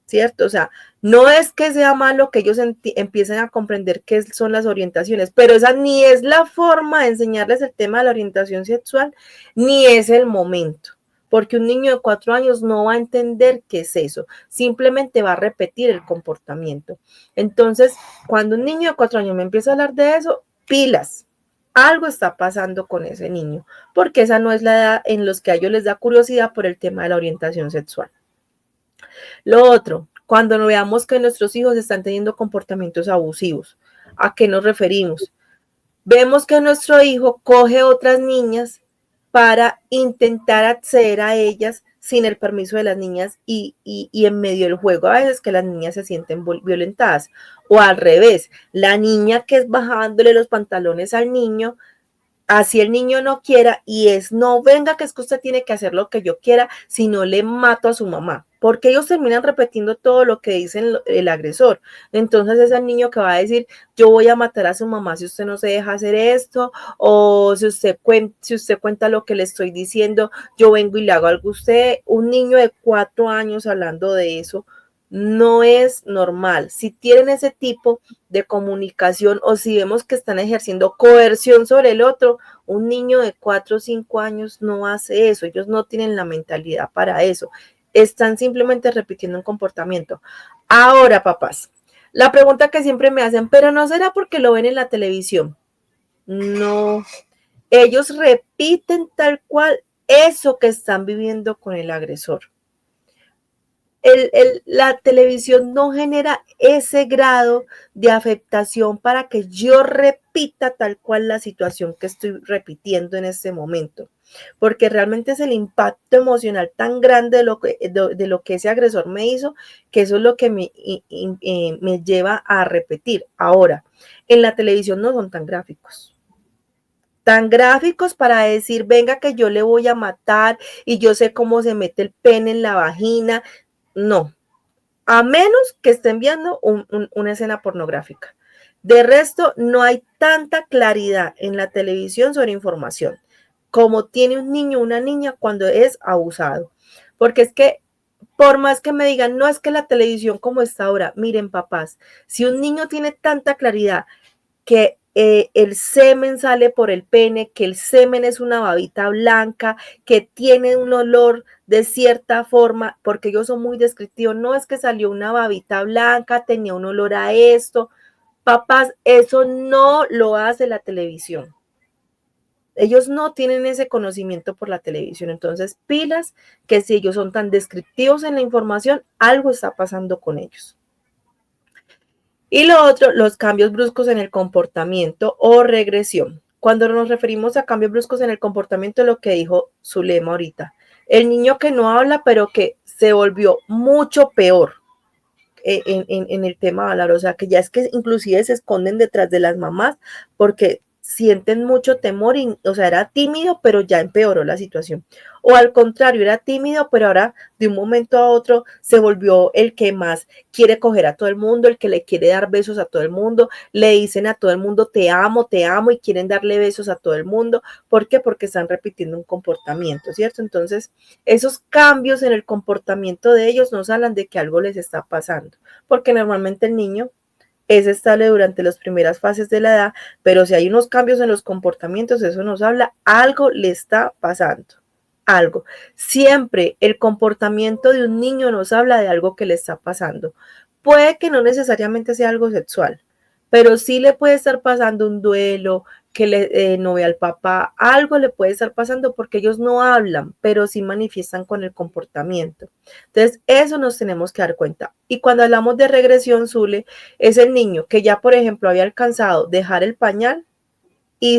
¿cierto? O sea, no es que sea malo que ellos empiecen a comprender qué son las orientaciones, pero esa ni es la forma de enseñarles el tema de la orientación sexual, ni es el momento. Porque un niño de 4 años no va a entender qué es eso, simplemente va a repetir el comportamiento. Entonces, cuando un niño de 4 años me empieza a hablar de eso, pilas, algo está pasando con ese niño, porque esa no es la edad en los que a ellos les da curiosidad por el tema de la orientación sexual. Lo otro, cuando veamos que nuestros hijos están teniendo comportamientos abusivos, ¿a qué nos referimos? Vemos que nuestro hijo coge otras niñas para intentar acceder a ellas sin el permiso de las niñas y en medio del juego a veces que las niñas se sienten violentadas. O al revés, la niña que es bajándole los pantalones al niño, así el niño no quiera y es no venga que es que usted tiene que hacer lo que yo quiera, si no le mato a su mamá, porque ellos terminan repitiendo todo lo que dice el agresor. Entonces es el niño que va a decir yo voy a matar a su mamá si usted no se deja hacer esto, o si usted cuenta lo que le estoy diciendo, yo vengo y le hago algo a usted. Un niño de 4 años hablando de eso no es normal. Si tienen ese tipo de comunicación o si vemos que están ejerciendo coerción sobre el otro, un niño de 4 o 5 años no hace eso, ellos no tienen la mentalidad para eso, están simplemente repitiendo un comportamiento. Ahora, papás, la pregunta que siempre me hacen, pero ¿no será porque lo ven en la televisión? No, ellos repiten tal cual eso que están viviendo con el agresor. La televisión no genera ese grado de afectación para que yo repita tal cual la situación que estoy repitiendo en este momento, porque realmente es el impacto emocional tan grande de lo que ese agresor me hizo, que eso es lo que me lleva a repetir. Ahora, en la televisión no son tan gráficos para decir, venga que yo le voy a matar y yo sé cómo se mete el pene en la vagina. No, a menos que estén viendo una escena pornográfica. De resto, no hay tanta claridad en la televisión sobre información como tiene un niño o una niña cuando es abusado. Porque es que, por más que me digan, no es que la televisión como está ahora, miren papás, si un niño tiene tanta claridad que el semen sale por el pene, que el semen es una babita blanca, que tiene un olor de cierta forma, porque ellos son muy descriptivos, no es que salió una babita blanca, tenía un olor a esto. Papás, eso no lo hace la televisión. Ellos no tienen ese conocimiento por la televisión, entonces pilas que si ellos son tan descriptivos en la información, algo está pasando con ellos. Y lo otro, los cambios bruscos en el comportamiento o regresión. Cuando nos referimos a cambios bruscos en el comportamiento, lo que dijo Zulema ahorita, el niño que no habla, pero que se volvió mucho peor en el tema de hablar, o sea, que ya es que inclusive se esconden detrás de las mamás porque sienten mucho temor, o sea, era tímido, pero ya empeoró la situación. O al contrario, era tímido, pero ahora de un momento a otro se volvió el que más quiere coger a todo el mundo, el que le quiere dar besos a todo el mundo, le dicen a todo el mundo te amo, y quieren darle besos a todo el mundo. ¿Por qué? Porque están repitiendo un comportamiento, ¿cierto? Entonces, esos cambios en el comportamiento de ellos nos hablan de que algo les está pasando, porque normalmente el niño es estable durante las primeras fases de la edad, pero si hay unos cambios en los comportamientos, eso nos habla, algo le está pasando, algo. Siempre el comportamiento de un niño nos habla de algo que le está pasando. Puede que no necesariamente sea algo sexual, pero sí le puede estar pasando un duelo, que no ve al papá, algo le puede estar pasando porque ellos no hablan, pero sí manifiestan con el comportamiento. Entonces, eso nos tenemos que dar cuenta. Y cuando hablamos de regresión, Zule, es el niño que ya, por ejemplo, había alcanzado dejar el pañal y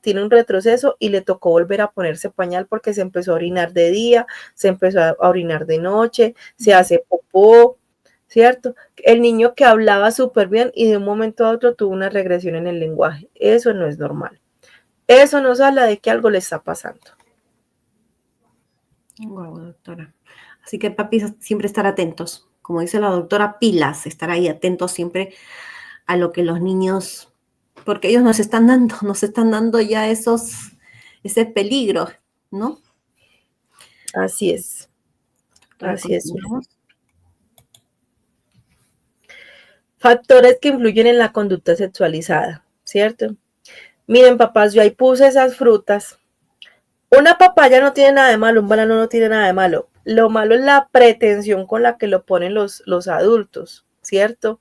tiene un retroceso y le tocó volver a ponerse pañal porque se empezó a orinar de día, se empezó a orinar de noche, se hace popó, ¿cierto? El niño que hablaba súper bien y de un momento a otro tuvo una regresión en el lenguaje. Eso no es normal. Eso nos habla de que algo le está pasando. Wow, doctora. Así que, papi, siempre estar atentos. Como dice la doctora, pilas, estar ahí atentos siempre a lo que los niños, porque ellos nos están dando ya ese peligro, ¿no? Así es. Doctora, Así es. continuamos. Factores que influyen en la conducta sexualizada, ¿cierto? Miren, papás, yo ahí puse esas frutas. Una papaya no tiene nada de malo, un banano no tiene nada de malo. Lo malo es la pretensión con la que lo ponen los adultos, ¿cierto?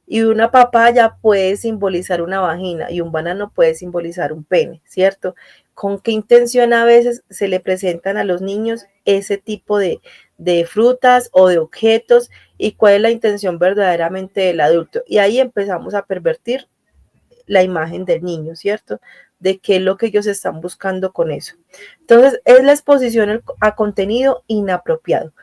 Y una papaya puede simbolizar una vagina y un banano puede simbolizar un pene, ¿cierto? ¿Con qué intención a veces se le presentan a los niños ese tipo de frutas o de objetos y cuál es la intención verdaderamente del adulto? Y ahí empezamos a pervertir la imagen del niño, ¿cierto? De qué es lo que ellos están buscando con eso. Entonces, es la exposición a contenido inapropiado.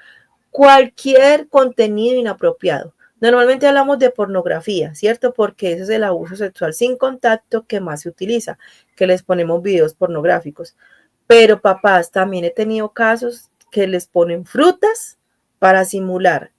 Cualquier contenido inapropiado. Normalmente hablamos de pornografía, ¿cierto? Porque ese es el abuso sexual sin contacto que más se utiliza, que les ponemos videos pornográficos. Pero papás, también he tenido casos que les ponen frutas para simular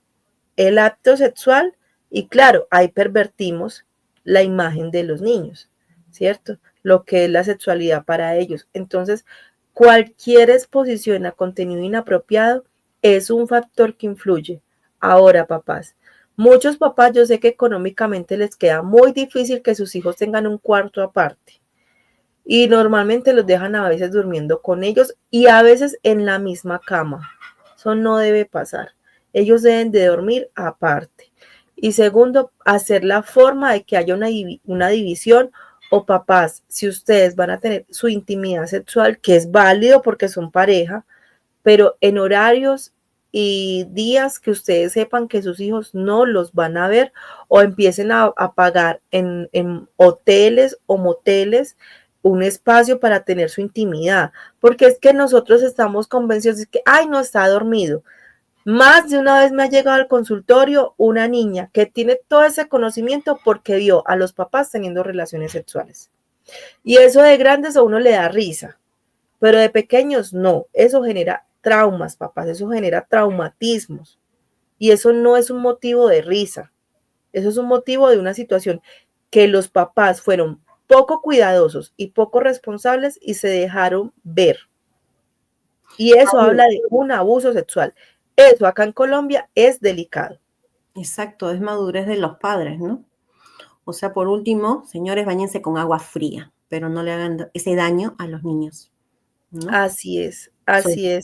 el acto sexual y claro, ahí pervertimos la imagen de los niños, ¿cierto? Lo que es la sexualidad para ellos. Entonces, cualquier exposición a contenido inapropiado es un factor que influye. Ahora, papás, muchos papás yo sé que económicamente les queda muy difícil que sus hijos tengan un cuarto aparte y normalmente los dejan a veces durmiendo con ellos y a veces en la misma cama. Eso no debe pasar. Ellos deben de dormir aparte. Y segundo, hacer la forma de que haya una división o papás, si ustedes van a tener su intimidad sexual, que es válido porque son pareja, pero en horarios y días que ustedes sepan que sus hijos no los van a ver o empiecen a pagar en hoteles o moteles un espacio para tener su intimidad, porque es que nosotros estamos convencidos de que, ay, no está dormido. Más de una vez me ha llegado al consultorio una niña que tiene todo ese conocimiento porque vio a los papás teniendo relaciones sexuales. Y eso de grandes a uno le da risa, pero de pequeños no. Eso genera traumas, papás, eso genera traumatismos. Y eso no es un motivo de risa, eso es un motivo de una situación que los papás fueron poco cuidadosos y poco responsables y se dejaron ver. Y eso habla de un abuso sexual. Eso acá en Colombia es delicado. Exacto, es madurez de los padres, ¿no? O sea, por último, señores, báñense con agua fría, pero no le hagan ese daño a los niños, ¿no? Así es,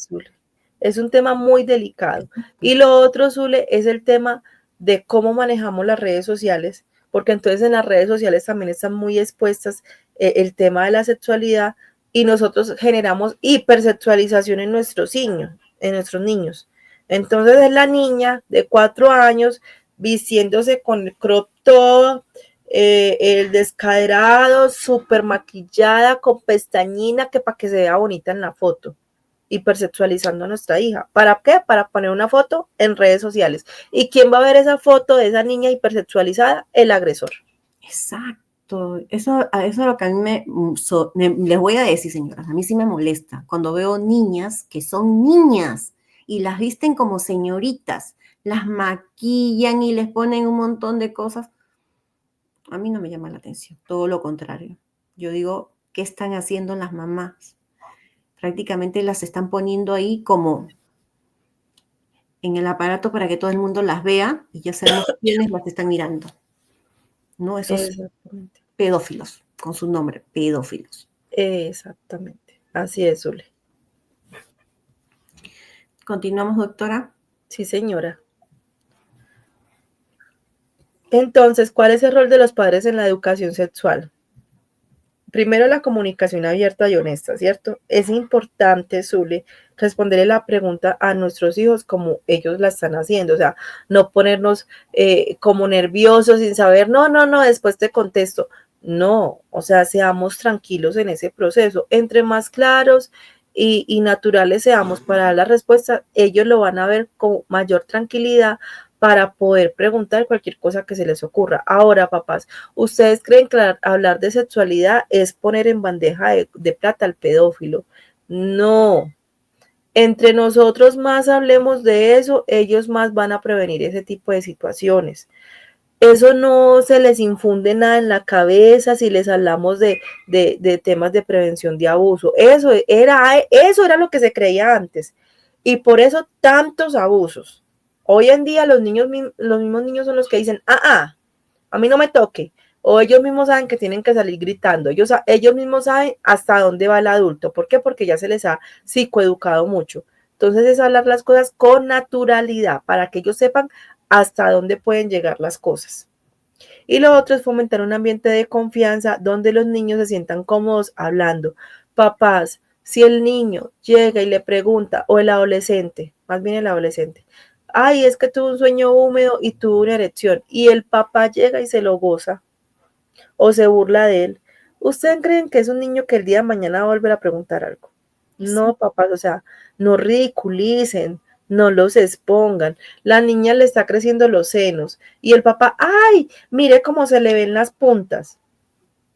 Zule. Es un tema muy delicado. Y lo otro, Zule, es el tema de cómo manejamos las redes sociales, porque entonces en las redes sociales también están muy expuestas el tema de la sexualidad y nosotros generamos hipersexualización en nuestros niños. Entonces es la niña de 4 años vistiéndose con el crop top, el descaderado, súper maquillada, con pestañina, que para que se vea bonita en la foto, hipersexualizando a nuestra hija. ¿Para qué? Para poner una foto en redes sociales. ¿Y quién va a ver esa foto de esa niña hipersexualizada? El agresor. Exacto. Eso es lo que a mí les voy a decir, señoras, a mí sí me molesta cuando veo niñas que son niñas y las visten como señoritas, las maquillan y les ponen un montón de cosas. A mí no me llama la atención, todo lo contrario. Yo digo, ¿qué están haciendo las mamás? Prácticamente las están poniendo ahí como en el aparato para que todo el mundo las vea y ya sabemos quiénes las están mirando. ¿No? Esos Exactamente. pedófilos, con su nombre, pedófilos. Exactamente. Así es, Zule. Continuamos, doctora. Sí, señora. Entonces, ¿cuál es el rol de los padres en la educación sexual? Primero, la comunicación abierta y honesta, ¿cierto? Es importante, Zule, responderle la pregunta a nuestros hijos como ellos la están haciendo, o sea, no ponernos como nerviosos sin saber, no, después te contesto. No, o sea, seamos tranquilos en ese proceso. Entre más claros y naturales seamos para dar la respuesta, ellos lo van a ver con mayor tranquilidad para poder preguntar cualquier cosa que se les ocurra. Ahora, papás, ¿ustedes creen que hablar de sexualidad es poner en bandeja de plata al pedófilo? No. Entre nosotros más hablemos de eso, ellos más van a prevenir ese tipo de situaciones. Eso no se les infunde nada en la cabeza si les hablamos de temas de prevención de abuso. Eso era lo que se creía antes. Y por eso tantos abusos. Hoy en día los mismos niños son los que dicen, a mí no me toque. O ellos mismos saben que tienen que salir gritando. Ellos mismos saben hasta dónde va el adulto. ¿Por qué? Porque ya se les ha psicoeducado mucho. Entonces es hablar las cosas con naturalidad para que ellos sepan hasta dónde pueden llegar las cosas. Y lo otro es fomentar un ambiente de confianza donde los niños se sientan cómodos hablando. Papás, si el niño llega y le pregunta, o el adolescente, más bien el adolescente, ay, es que tuvo un sueño húmedo y tuvo una erección, y el papá llega y se lo goza, o se burla de él, ¿ustedes creen que es un niño que el día de mañana va a volver a preguntar algo? No, Sí. papás, o sea, no ridiculicen, no los expongan. La niña le está creciendo los senos y el papá, ay, mire cómo se le ven las puntas.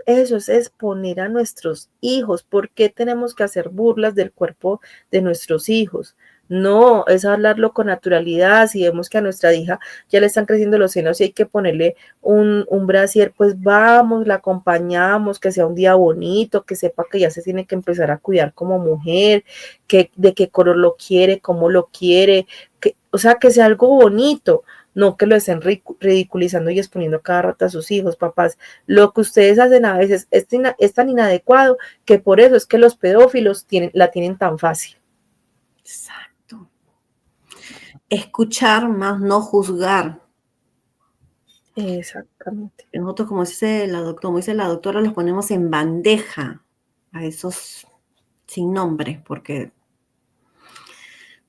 Eso es exponer a nuestros hijos. ¿Por qué tenemos que hacer burlas del cuerpo de nuestros hijos? No, es hablarlo con naturalidad. Si vemos que a nuestra hija ya le están creciendo los senos y hay que ponerle un brasier, pues vamos, la acompañamos, que sea un día bonito, que sepa que ya se tiene que empezar a cuidar como mujer, de qué color lo quiere, cómo lo quiere, o sea, que sea algo bonito. No que lo estén ridiculizando y exponiendo cada rato a sus hijos, papás. Lo que ustedes hacen a veces es tan inadecuado que por eso es que los pedófilos la tienen tan fácil. Exacto. Escuchar más no juzgar. Exactamente. Nosotros, como dice la doctora, los ponemos en bandeja a esos sin nombre, porque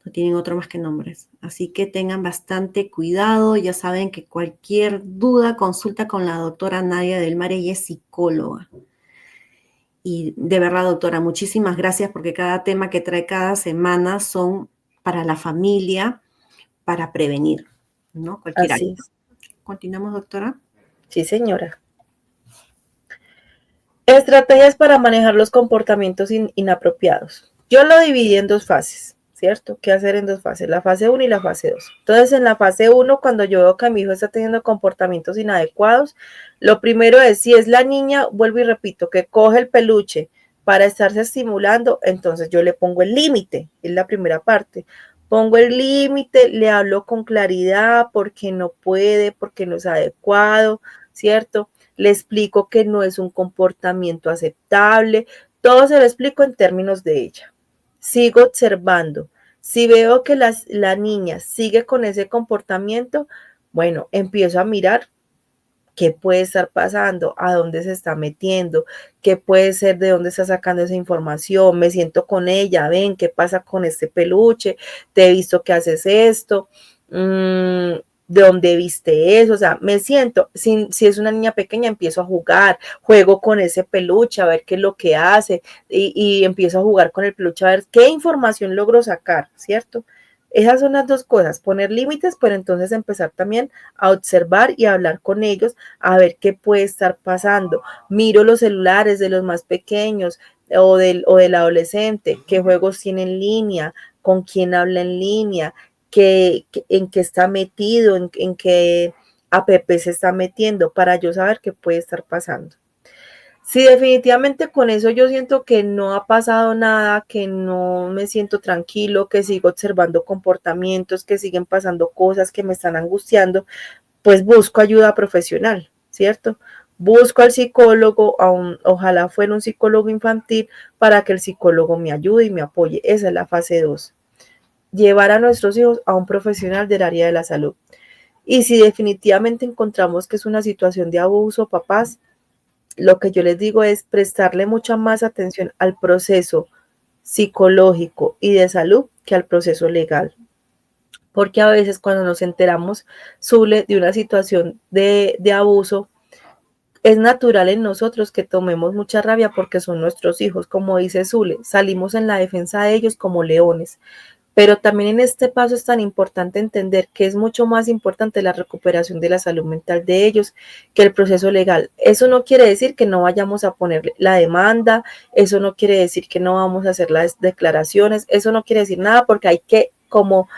no tienen otro más que nombres. Así que tengan bastante cuidado. Ya saben que cualquier duda, consulta con la doctora Nadia del Mar, ella es psicóloga. Y de verdad, doctora, muchísimas gracias porque cada tema que trae cada semana son para la familia, para prevenir, ¿no? Cualquier área. Así es. Continuamos, doctora. Sí, señora. Estrategias para manejar los comportamientos inapropiados. Yo lo dividí en dos fases, ¿cierto? ¿Qué hacer en dos fases? La fase 1 y la fase 2. Entonces, en la fase 1, cuando yo veo que mi hijo está teniendo comportamientos inadecuados, lo primero es, si es la niña, vuelvo y repito, que coge el peluche para estarse estimulando, entonces yo le pongo el límite, es la primera parte. Pongo el límite, le hablo con claridad, porque no puede, porque no es adecuado, ¿cierto? Le explico que no es un comportamiento aceptable, todo se lo explico en términos de ella. Sigo observando. Si veo que la niña sigue con ese comportamiento, bueno, empiezo a mirar qué puede estar pasando, a dónde se está metiendo, qué puede ser, de dónde está sacando esa información, me siento con ella, ven, qué pasa con este peluche, te he visto que haces esto, de dónde viste eso, o sea, me siento, si es una niña pequeña, empiezo a jugar, juego con ese peluche, a ver qué es lo que hace, y empiezo a jugar con el peluche, a ver qué información logro sacar, ¿cierto? Esas son las dos cosas, poner límites, pero entonces empezar también a observar y a hablar con ellos, a ver qué puede estar pasando. Miro los celulares de los más pequeños o del adolescente, qué juegos tiene en línea, con quién habla en línea, en qué está metido, en qué app se está metiendo, para yo saber qué puede estar pasando. Sí, definitivamente con eso yo siento que no ha pasado nada, que no me siento tranquilo, que sigo observando comportamientos, que siguen pasando cosas que me están angustiando, pues busco ayuda profesional, ¿cierto? Busco al psicólogo, ojalá fuera un psicólogo infantil, para que el psicólogo me ayude y me apoye. Esa es la fase 2. Llevar a nuestros hijos a un profesional del área de la salud. Y si definitivamente encontramos que es una situación de abuso, papás, lo que yo les digo es prestarle mucha más atención al proceso psicológico y de salud que al proceso legal. Porque a veces cuando nos enteramos, Zule, de una situación de abuso, es natural en nosotros que tomemos mucha rabia porque son nuestros hijos. Como dice Zule, salimos en la defensa de ellos como leones. Pero también en este paso es tan importante entender que es mucho más importante la recuperación de la salud mental de ellos que el proceso legal. Eso no quiere decir que no vayamos a poner la demanda, eso no quiere decir que no vamos a hacer las declaraciones, eso no quiere decir nada, porque hay que, como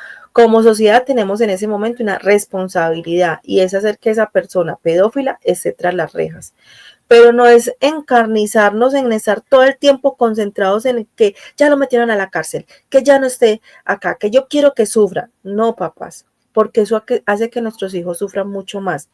sociedad tenemos en ese momento una responsabilidad, y es hacer que esa persona pedófila esté tras las rejas. Pero no es encarnizarnos en estar todo el tiempo concentrados en que ya lo metieron a la cárcel, que ya no esté acá, que yo quiero que sufra. No, papás, porque eso hace que nuestros hijos sufran mucho más.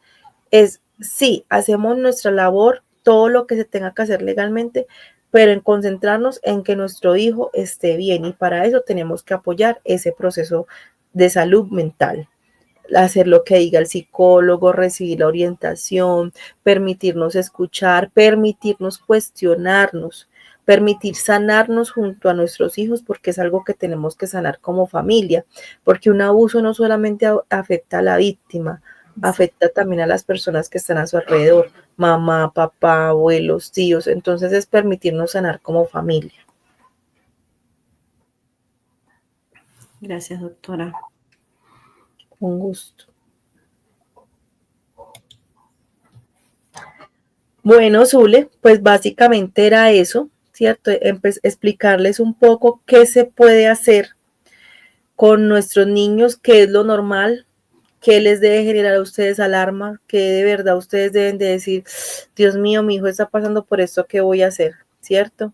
Es, sí, hacemos nuestra labor, todo lo que se tenga que hacer legalmente, pero en concentrarnos en que nuestro hijo esté bien, y para eso tenemos que apoyar ese proceso de salud mental, hacer lo que diga el psicólogo, recibir la orientación, permitirnos escuchar, permitirnos cuestionarnos, permitir sanarnos junto a nuestros hijos, porque es algo que tenemos que sanar como familia, porque un abuso no solamente afecta a la víctima, afecta también a las personas que están a su alrededor, mamá, papá, abuelos, tíos. Entonces es permitirnos sanar como familia. Gracias, doctora. Un gusto. Bueno, Zule, pues básicamente era eso, ¿cierto? Explicarles un poco qué se puede hacer con nuestros niños, qué es lo normal, qué les debe generar a ustedes alarma, qué de verdad ustedes deben de decir, Dios mío, mi hijo está pasando por esto, ¿qué voy a hacer? ¿Cierto?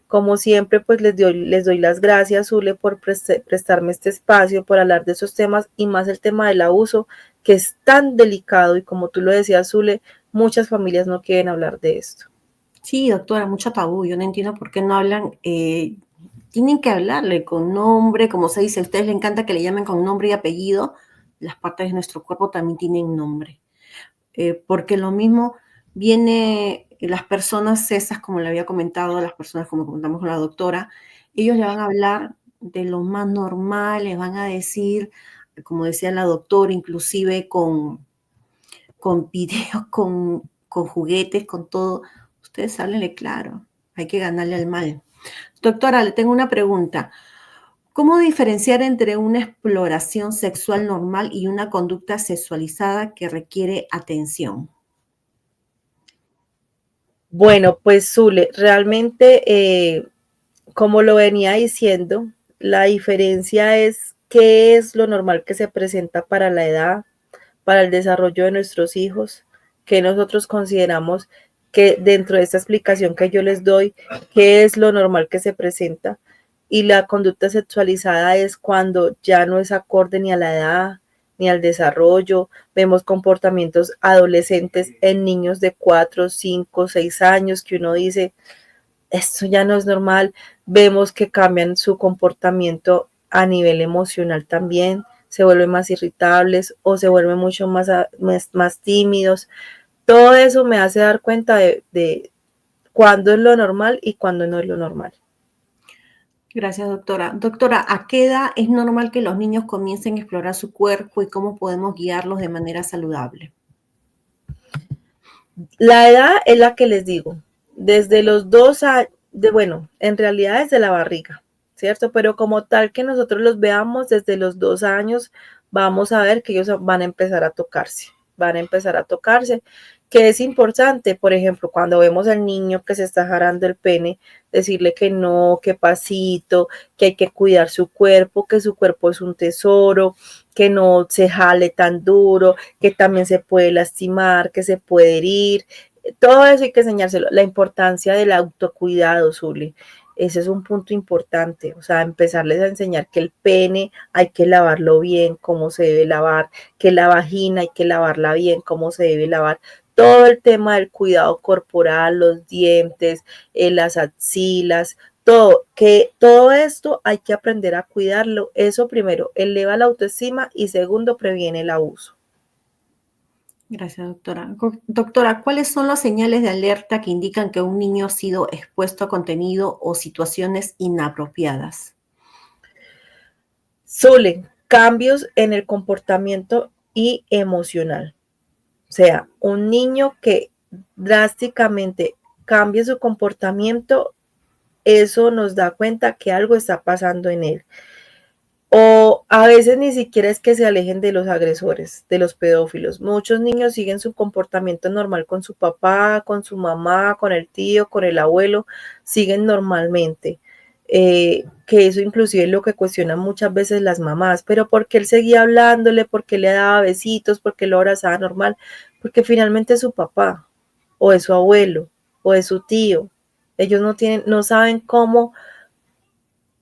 Como siempre, pues les doy las gracias, Zule, por prestarme este espacio, por hablar de esos temas, y más el tema del abuso, que es tan delicado, y como tú lo decías, Zule, muchas familias no quieren hablar de esto. Sí, doctora, mucho tabú. Yo no entiendo por qué no hablan. Tienen que hablarle con nombre, como se dice, a ustedes les encanta que le llamen con nombre y apellido. Las partes de nuestro cuerpo también tienen nombre. Porque lo mismo viene las personas esas, como le había comentado, las personas como comentamos con la doctora, ellos le van a hablar de lo más normal, les van a decir, como decía la doctora, inclusive con videos, con juguetes, con todo. Ustedes háblenle claro, hay que ganarle al mal. Doctora, le tengo una pregunta. ¿Cómo diferenciar entre una exploración sexual normal y una conducta sexualizada que requiere atención? Bueno, pues Zule, realmente, como lo venía diciendo, la diferencia es qué es lo normal que se presenta para la edad, para el desarrollo de nuestros hijos, que nosotros consideramos que dentro de esta explicación que yo les doy, qué es lo normal que se presenta. Y la conducta sexualizada es cuando ya no es acorde ni a la edad ni al desarrollo. Vemos comportamientos adolescentes en niños de 4, 5, 6 años que uno dice, esto ya no es normal. Vemos que cambian su comportamiento a nivel emocional también, se vuelven más irritables o se vuelven mucho más tímidos. Todo eso me hace dar cuenta de cuándo es lo normal y cuándo no es lo normal. Gracias, doctora. Doctora, ¿a qué edad es normal que los niños comiencen a explorar su cuerpo y cómo podemos guiarlos de manera saludable? La edad es la que les digo, desde los 2 años, bueno, en realidad desde la barriga, ¿cierto? Pero como tal que nosotros los veamos desde los 2 años, vamos a ver que ellos van a empezar a tocarse, que es importante, por ejemplo, cuando vemos al niño que se está jalando el pene, decirle que no, que pasito, que hay que cuidar su cuerpo, que su cuerpo es un tesoro, que no se jale tan duro, que también se puede lastimar, que se puede herir. Todo eso hay que enseñárselo. La importancia del autocuidado, Zuli. Ese es un punto importante, o sea, empezarles a enseñar que el pene hay que lavarlo bien, cómo se debe lavar, que la vagina hay que lavarla bien, cómo se debe lavar. Todo el tema del cuidado corporal, los dientes, las axilas, todo esto hay que aprender a cuidarlo. Eso primero, eleva la autoestima, y segundo, previene el abuso. Gracias, doctora. Doctora, ¿cuáles son las señales de alerta que indican que un niño ha sido expuesto a contenido o situaciones inapropiadas? Suelen cambios en el comportamiento y emocional. O sea, un niño que drásticamente cambie su comportamiento, eso nos da cuenta que algo está pasando en él. O a veces ni siquiera es que se alejen de los agresores, de los pedófilos. Muchos niños siguen su comportamiento normal con su papá, con su mamá, con el tío, con el abuelo, siguen normalmente. Que eso inclusive es lo que cuestionan muchas veces las mamás, pero ¿por qué él seguía hablándole? ¿Por qué le daba besitos? ¿Por qué lo abrazaba normal? Porque finalmente es su papá, o es su abuelo, o es su tío. Ellos no saben cómo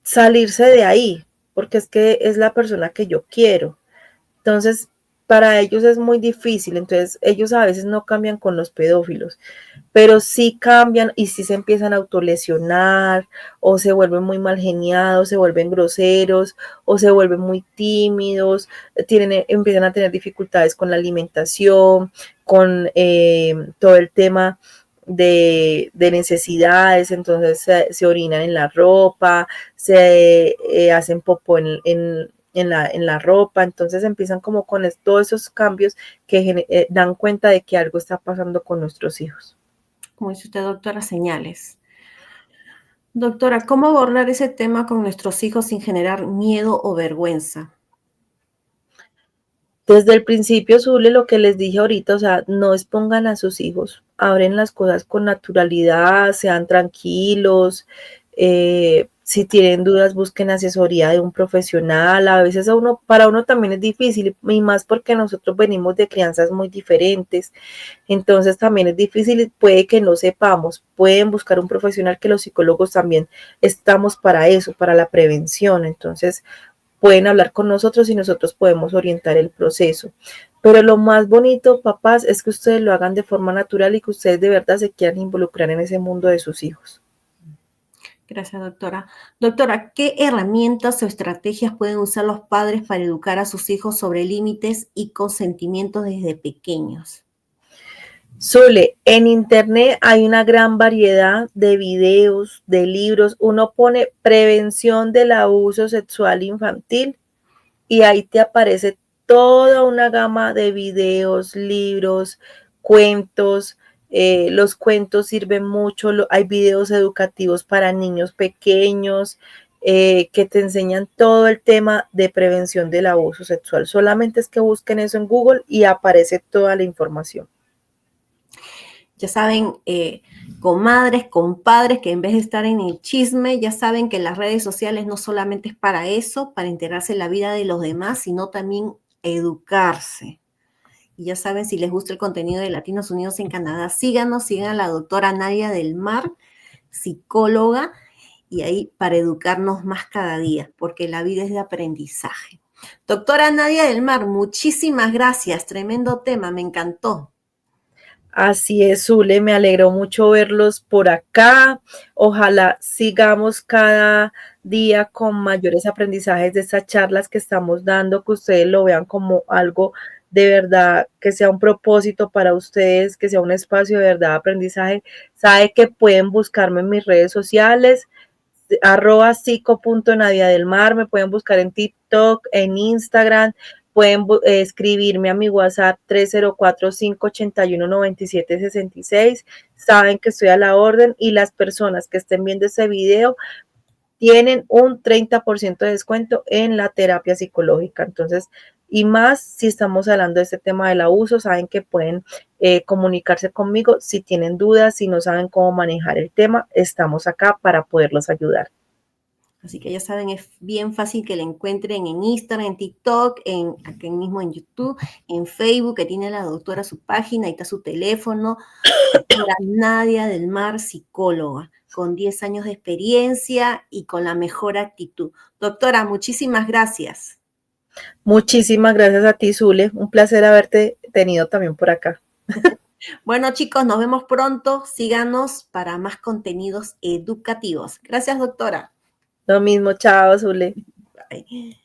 salirse de ahí, porque es que es la persona que yo quiero. Entonces, para ellos es muy difícil, entonces ellos a veces no cambian con los pedófilos, pero sí cambian y sí se empiezan a autolesionar, o se vuelven muy mal geniados, se vuelven groseros, o se vuelven muy tímidos, empiezan a tener dificultades con la alimentación, con todo el tema de necesidades, entonces se orinan en la ropa, se hacen popó en la ropa, entonces empiezan como con todos esos cambios que dan cuenta de que algo está pasando con nuestros hijos. Como dice usted, doctora, señales. Doctora, ¿cómo abordar ese tema con nuestros hijos sin generar miedo o vergüenza? Desde el principio, Zule, lo que les dije ahorita, o sea, no expongan a sus hijos, abren las cosas con naturalidad, sean tranquilos, si tienen dudas, busquen asesoría de un profesional. A veces para uno también es difícil, y más porque nosotros venimos de crianzas muy diferentes, entonces también es difícil y puede que no sepamos, pueden buscar un profesional, que los psicólogos también estamos para eso, para la prevención, entonces pueden hablar con nosotros y nosotros podemos orientar el proceso. Pero lo más bonito, papás, es que ustedes lo hagan de forma natural y que ustedes de verdad se quieran involucrar en ese mundo de sus hijos. Gracias, doctora. Doctora, ¿qué herramientas o estrategias pueden usar los padres para educar a sus hijos sobre límites y consentimientos desde pequeños? Sole, en internet hay una gran variedad de videos, de libros. Uno pone prevención del abuso sexual infantil y ahí te aparece toda una gama de videos, libros, cuentos. Los cuentos sirven mucho, hay videos educativos para niños pequeños que te enseñan todo el tema de prevención del abuso sexual. Solamente es que busquen eso en Google y aparece toda la información. Ya saben, comadres, compadres, que en vez de estar en el chisme, ya saben que las redes sociales no solamente es para eso, para enterarse en la vida de los demás, sino también educarse. Y ya saben, si les gusta el contenido de Latinos Unidos en Canadá, síganos, sigan a la doctora Nadia del Mar, psicóloga, y ahí para educarnos más cada día, porque la vida es de aprendizaje. Doctora Nadia del Mar, muchísimas gracias, tremendo tema, me encantó. Así es, Zule, me alegró mucho verlos por acá. Ojalá sigamos cada día con mayores aprendizajes de estas charlas que estamos dando, que ustedes lo vean como algo de verdad, que sea un propósito para ustedes, que sea un espacio de verdad de aprendizaje. Sabe que pueden buscarme en mis redes sociales, @psico.nadiadelmar, me pueden buscar en TikTok, en Instagram, pueden escribirme a mi WhatsApp 304-581-9766. Saben que estoy a la orden y las personas que estén viendo ese video tienen un 30% de descuento en la terapia psicológica. Entonces, y más si estamos hablando de este tema del abuso, saben que pueden comunicarse conmigo si tienen dudas, si no saben cómo manejar el tema, estamos acá para poderlos ayudar. Así que ya saben, es bien fácil que la encuentren en Instagram, en TikTok, aquí mismo en YouTube, en Facebook, que tiene la doctora su página, ahí está su teléfono. Doctora Nadia del Mar, psicóloga, con 10 años de experiencia y con la mejor actitud. Doctora, muchísimas gracias. Muchísimas gracias a ti, Zule. Un placer haberte tenido también por acá. Bueno, chicos, nos vemos pronto. Síganos para más contenidos educativos. Gracias, doctora. Lo mismo, chao, Zule. Bye.